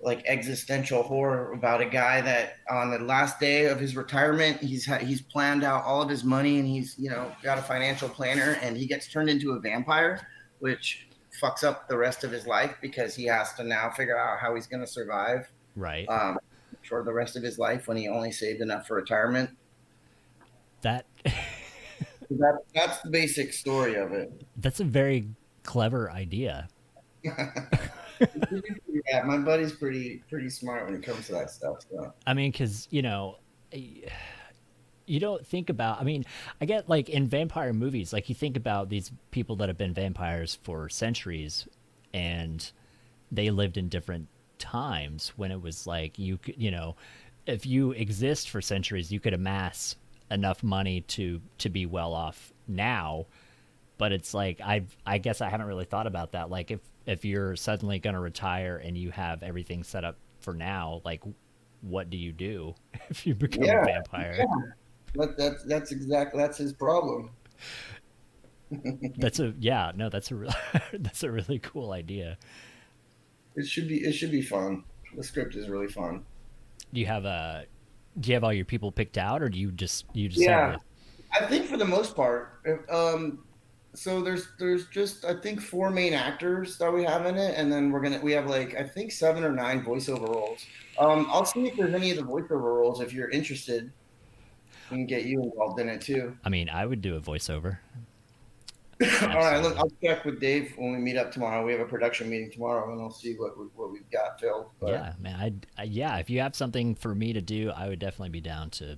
like existential horror about a guy that on the last day of his retirement, he's planned out all of his money, and he's got a financial planner, and he gets turned into a vampire, which fucks up the rest of his life because he has to now figure out how he's going to survive Right. um, for the rest of his life when he only saved enough for retirement. That That's the basic story of it. that's a very clever idea. Yeah, my buddy's pretty smart when it comes to that stuff. So I mean, because you don't think about. I mean, I get like in vampire movies, like you think about these people that have been vampires for centuries, and they lived in different times when it was like you could, if you exist for centuries, you could amass enough money to be well off now. But it's like I guess I haven't really thought about that. Like if you're suddenly going to retire and you have everything set up for now, like what do you do if you become a yeah, vampire? yeah. That's his problem. That's a yeah, no, that's a that's a really cool idea. It should be fun. The script is really fun. Do you have a do you have all your people picked out, or do you just have Yeah, a I think for the most part, so there's just I think four main actors that we have in it, and then we have like I think 7 or 9 voiceover roles. I'll see if there's any of the voiceover roles if you're interested. We can get you involved in it too. I mean, I would do a voiceover. All right, look, Absolutely. I'll check with Dave when we meet up tomorrow. We have a production meeting tomorrow, and I'll see what we've got filled. But Yeah, man. Yeah, if you have something for me to do, I would definitely be down to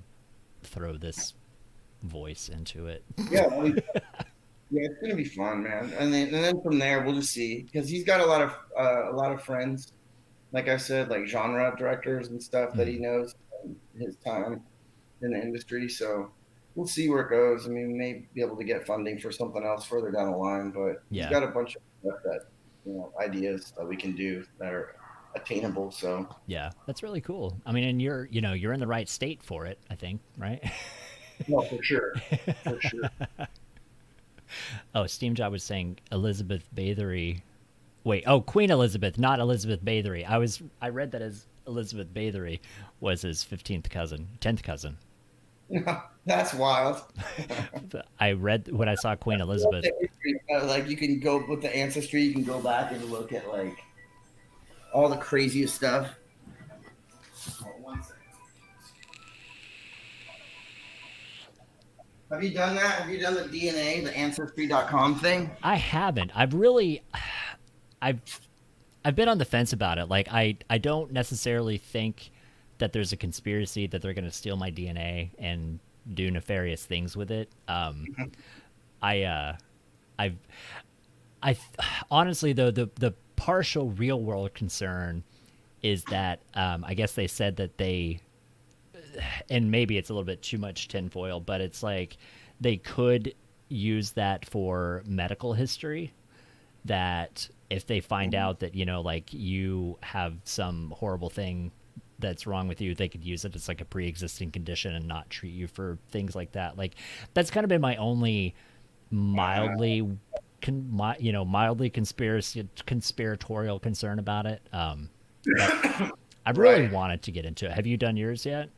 throw this voice into it. yeah, yeah, it's gonna be fun, man. And then from there we'll just see because he's got a lot of friends, like I said, like genre directors and stuff that he Mm, knows from his time in the industry. So we'll see where it goes. I mean, we may be able to get funding for something else further down the line, but he's yeah, got a bunch of stuff that ideas that we can do that are attainable. So yeah, that's really cool. I mean, and you're in the right state for it. I think, right? no, for sure, for sure. Oh, Steam Job was saying Elizabeth Bathory. Wait, oh, Queen Elizabeth, not Elizabeth Bathory. I read that as Elizabeth Bathory was his 15th cousin, 10th cousin. That's wild. I read when I saw Queen Elizabeth. Like you can go with the ancestry, you can go back and look at like all the craziest stuff. Hold on 1 second. Have you done that? Have you done the DNA, the ancestry.com thing? I haven't. I've I've been on the fence about it. Like I don't necessarily think that there's a conspiracy that they're going to steal my DNA and do nefarious things with it. I I've I honestly though the partial real world concern is that I guess they said that they and maybe it's a little bit too much tinfoil, but it's like they could use that for medical history. That if they find out that like you have some horrible thing that's wrong with you, they could use it as like a pre-existing condition and not treat you for things like that. Like that's kind of been my only mildly mildly conspiratorial concern about it. But I've really Right. wanted to get into it. Have you done yours yet?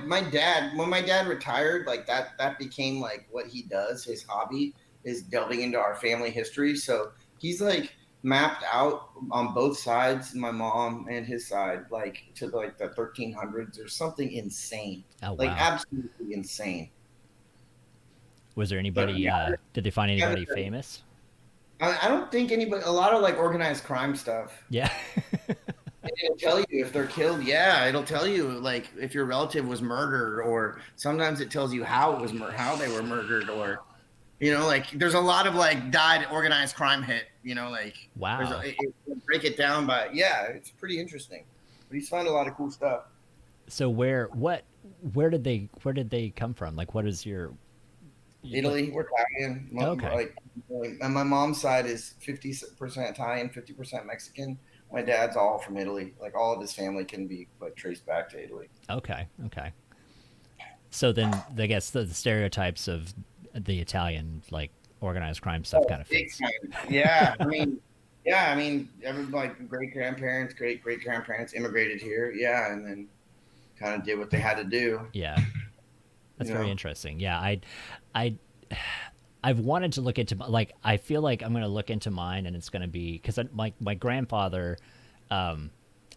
My dad, when my dad retired, like that became like what he does. His hobby is delving into our family history. So he's like mapped out on both sides, my mom and his side, like to like the 1300s or something insane, Oh like wow. absolutely insane. Was there But anybody? yeah, Did they find I anybody famous? I don't think anybody. A lot of like organized crime stuff. Yeah. It'll tell you if they're killed. Yeah, it'll tell you like if your relative was murdered, or sometimes it tells you how it was how they were murdered, or like there's a lot of like died organized crime hit. Like there's Wow. break it down by yeah, it's pretty interesting. But he's found a lot of cool stuff. So where did they come from? Like what is your like Italy, we're Italian. okay. Like, and my mom's side is 50% Italian, 50% Mexican. My dad's all from Italy. Like all of his family can be like traced back to Italy. Okay. Okay. So then I guess the stereotypes of the Italian like organized crime stuff Oh, kind of big fits. time. Yeah, I mean, yeah, I mean, everybody, like great grandparents, great great grandparents immigrated here. Yeah, and then kind of did what they had to do. Yeah. That's You very know, interesting. Yeah, I I've wanted to look into like I feel like I'm going to look into mine and it's going to be cuz my grandfather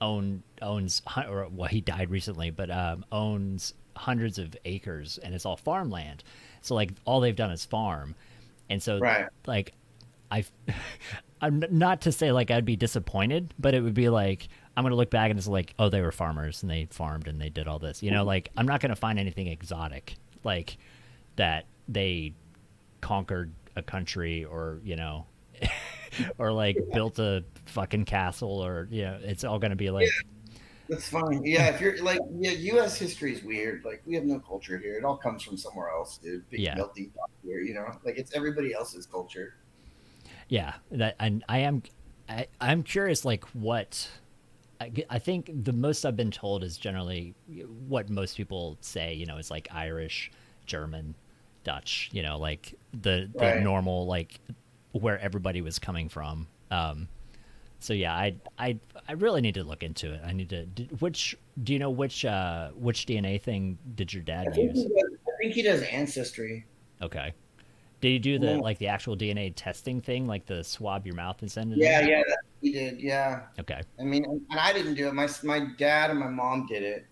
owns or well he died recently but owns hundreds of acres and it's all farmland. So like all they've done is farm. And so right? like I I'm not to say like I'd be disappointed, but it would be like I'm gonna look back and it's like, oh, they were farmers and they farmed and they did all this. You know, like I'm not gonna find anything exotic like that they conquered a country or or like built a fucking castle or it's all gonna be like That's fine. Yeah, if you're like, yeah, U.S. history is weird. Like, we have no culture here. It all comes from somewhere else, dude. Big yeah melting pot here, Like, it's everybody else's culture. yeah that and I'm curious like what I think the most I've been told is generally what most people say, is like Irish, German, Dutch, like the Right. normal, like where everybody was coming from. So yeah, I really need to look into it. I need to. Do you know which DNA thing did your dad use? I think he does ancestry. Okay. Did you do the Mm. like the actual DNA testing thing, like the swab your mouth and send it Yeah, in? yeah, he did. Yeah. Okay. I mean, and I didn't do it. My dad and my mom did it,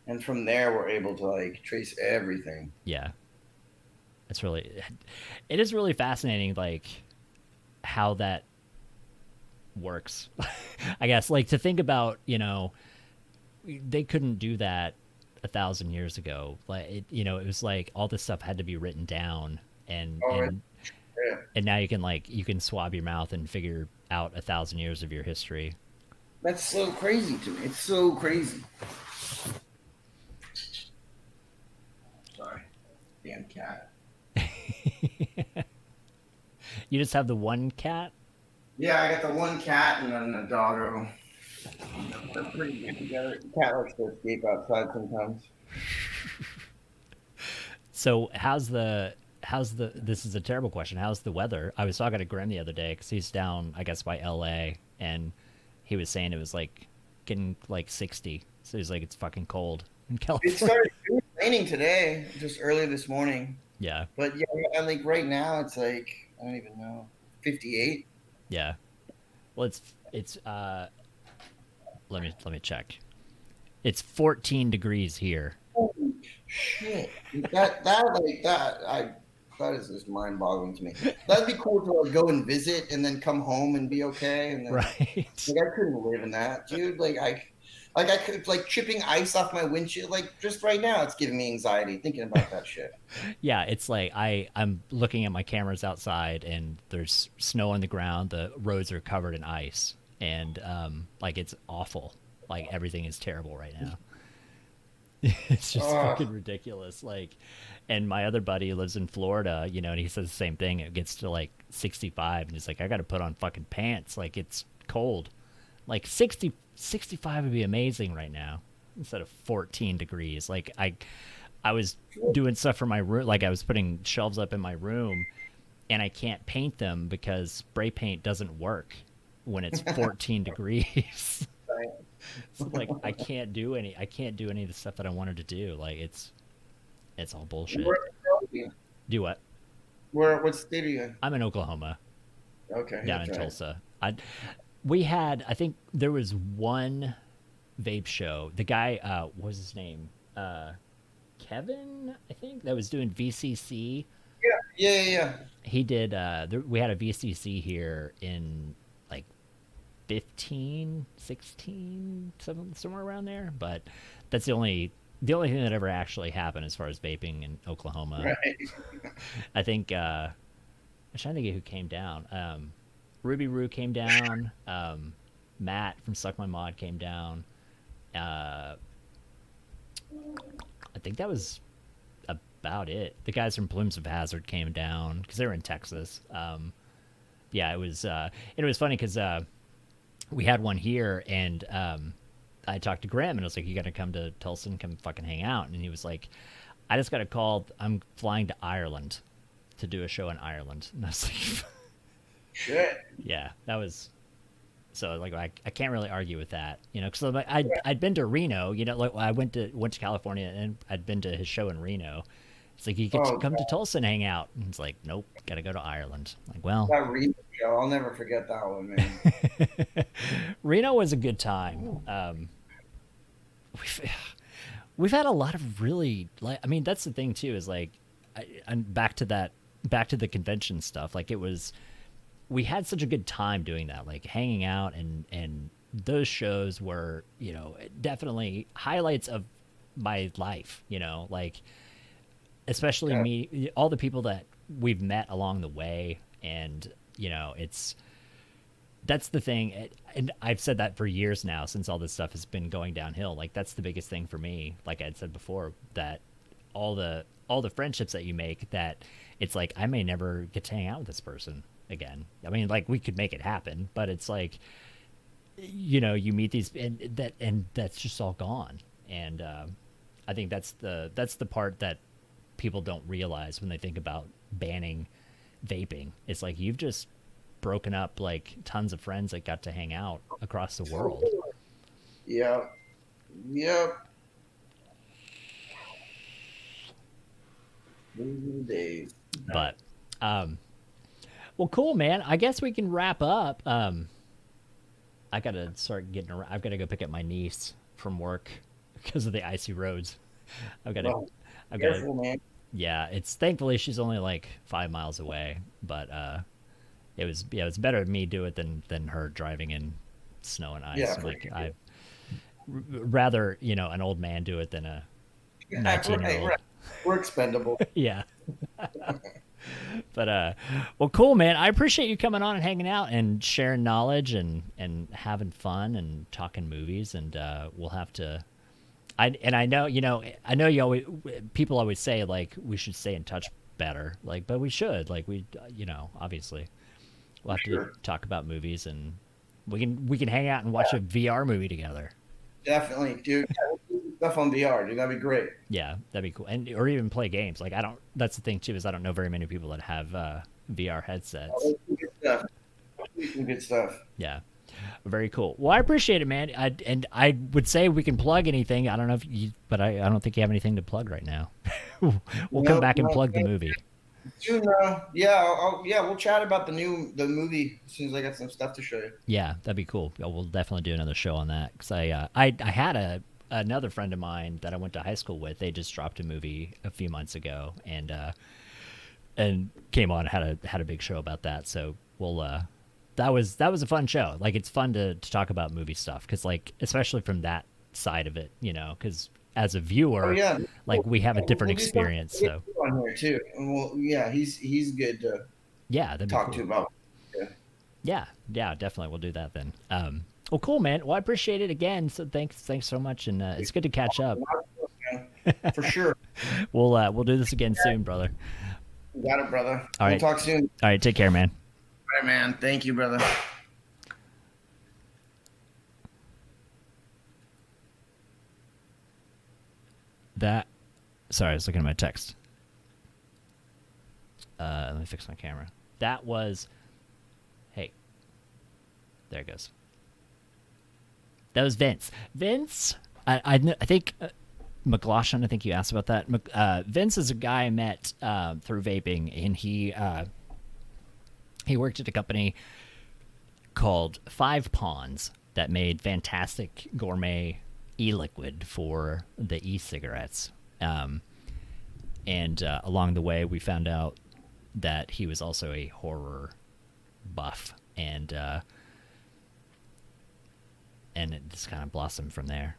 and from there we're able to like trace everything. Yeah. It's really, it is really fascinating, like how that works. I guess, like to think about, they couldn't do that 1,000 years ago. Like, it was like all this stuff had to be written down, and Oh, and yeah. and now you can swab your mouth and figure out 1,000 years of your history. That's so crazy to me. It's so crazy. Sorry, damn cat. You just have the one cat. Yeah, I got the one cat and then the doggo. They're pretty good together. The cat likes to escape outside sometimes. So how's the this is a terrible question. How's the weather? I was talking to Grim the other day because he's down, I guess, by LA, and he was saying it was like getting like 60. So he's like, it's fucking cold in It California. started it was raining today, just early this morning. Yeah, But yeah, and like right now it's like I don't even know, 58. yeah. Well, it's let me check. It's 14 degrees here. Holy shit! That is just mind boggling to me. That'd be cool to like, go and visit and then come home and be okay. And then Right. like I couldn't live in that, dude. Like I could like chipping ice off my windshield. Like just right now, it's giving me anxiety thinking about that shit. Yeah, it's like I'm looking at my cameras outside and there's snow on the ground. The roads are covered in ice, and like it's awful. Like everything is terrible right now. It's just fucking ridiculous. Like, and my other buddy lives in Florida, and he says the same thing. It gets to like 65, and he's like, I got to put on fucking pants. Like it's cold. Like 65 would be amazing right now instead of 14 degrees. Like I was doing stuff for my room. Like I was putting shelves up in my room, and I can't paint them because spray paint doesn't work when it's 14 degrees. Right. So like I can't do any of the stuff that I wanted to do. Like it's all bullshit. Where, are you? Do what? What state are you in? I'm in Oklahoma, Okay, down in that's right. Tulsa. I think there was one vape show. The guy, what was his name? Kevin, I think, that was doing VCC. Yeah, yeah, yeah, yeah. He did. We had a VCC here in like 15, 16, somewhere around there. But that's the only thing that ever actually happened as far as vaping in Oklahoma. Right. I think. I'm trying to think of who came down. Ruby Roo came down. Matt from Suck My Mod came down. I think that was about it. The guys from Plumes of Hazard came down because they were in Texas. Yeah, it was funny because we had one here, and I talked to Graham, and I was like, "You got to come to Tulsa and come fucking hang out." And he was like, "I just got a call. I'm flying to Ireland to do a show in Ireland." And I was like, Shit. "Yeah, that was." So like I can't really argue with that, because like, I'd been to Reno, like I went to California and I'd been to his show in Reno. It's like you get to Oh, come to Tulsa and hang out, and it's like nope, got to go to Ireland. Like well, that Reno show. I'll never forget that one, man. Reno was a good time. We've we've had a lot of really like I mean that's the thing too is like I'm back to the convention stuff. Like it was we had such a good time doing that, like hanging out, and those shows were, you know, definitely highlights of my life, you know, like especially Yeah. me, all the people that we've met along the way, and you know, it's that's the thing, and I've said that for years now since all this stuff has been going downhill. Like that's the biggest thing for me. Like I'd said before, that all the friendships that you make, that it's like I may never get to hang out with this person again. I mean, like we could make it happen, but it's like, you know, you meet these, and that's just all gone. And I think that's the part that people don't realize when they think about banning vaping. It's like you've just broken up like tons of friends that got to hang out across the world. Yep. Yep. Those are the days. But well, cool, man. I guess we can wrap up. I gotta start getting around. I've got to go pick up my niece from work because of the icy roads. I've got to. Well, I've got to. careful, man. Yeah, it's thankfully she's only like 5 miles away, but it was better me do it than her driving in snow and ice. Yeah, for Like sure. I rather, you know, an old man do it than a Yeah, 19-year old. right. We're expendable. Yeah. But well, cool, man. I appreciate you coming on and hanging out and sharing knowledge and having fun and talking movies. And we'll have to. I know, you know, I know you always, people always say like we should stay in touch better, like, but we should, like, we, you know, obviously we'll have to Sure. talk about movies, and we can hang out and watch a VR movie together. Definitely, dude. Yeah, we'll do stuff on VR, dude. That'd be great. Yeah, that'd be cool. And or even play games. Like I don't. That's the thing too, is I don't know very many people that have VR headsets. Oh, that's some good stuff. Some good stuff. Yeah, very cool. Well, I appreciate it, man. And I would say we can plug anything. I don't know if you, but I don't think you have anything to plug right now. We'll come Nope, back and no, plug the movie. soon, yeah, yeah, we'll chat about the movie as soon as I got some stuff to show you. Yeah, that'd be cool. Yeah, we'll definitely do another show on that, because I had another friend of mine that I went to high school with. They just dropped a movie a few months ago, and came on and had a big show about that. So we'll that was a fun show. Like it's fun to talk about movie stuff, because like especially from that side of it, you know, because as a Oh viewer, yeah, like we have a different we'll do something experience. So on here too. And yeah, he's good to yeah, that'd be talk cool. to about. Yeah. Yeah, yeah, definitely. We'll do that then. Well, cool, man. Well, I appreciate it again. So thanks so much, and it's good to catch up. For sure. We'll do this again soon, brother. You got it, brother. All We'll right. talk soon. All right, take care, man. All right, man. Thank you, brother. That. Sorry, I was looking at my text. Let me fix my camera. That was. Hey, there it goes. That was Vince. Vince, I think McLaughlin. I think you asked about that. Vince is a guy I met through vaping, and he worked at a company called PAWNS that made fantastic gourmet e-liquid for the e-cigarettes. And along the way, we found out that he was also a horror buff, and it just kind of blossomed from there.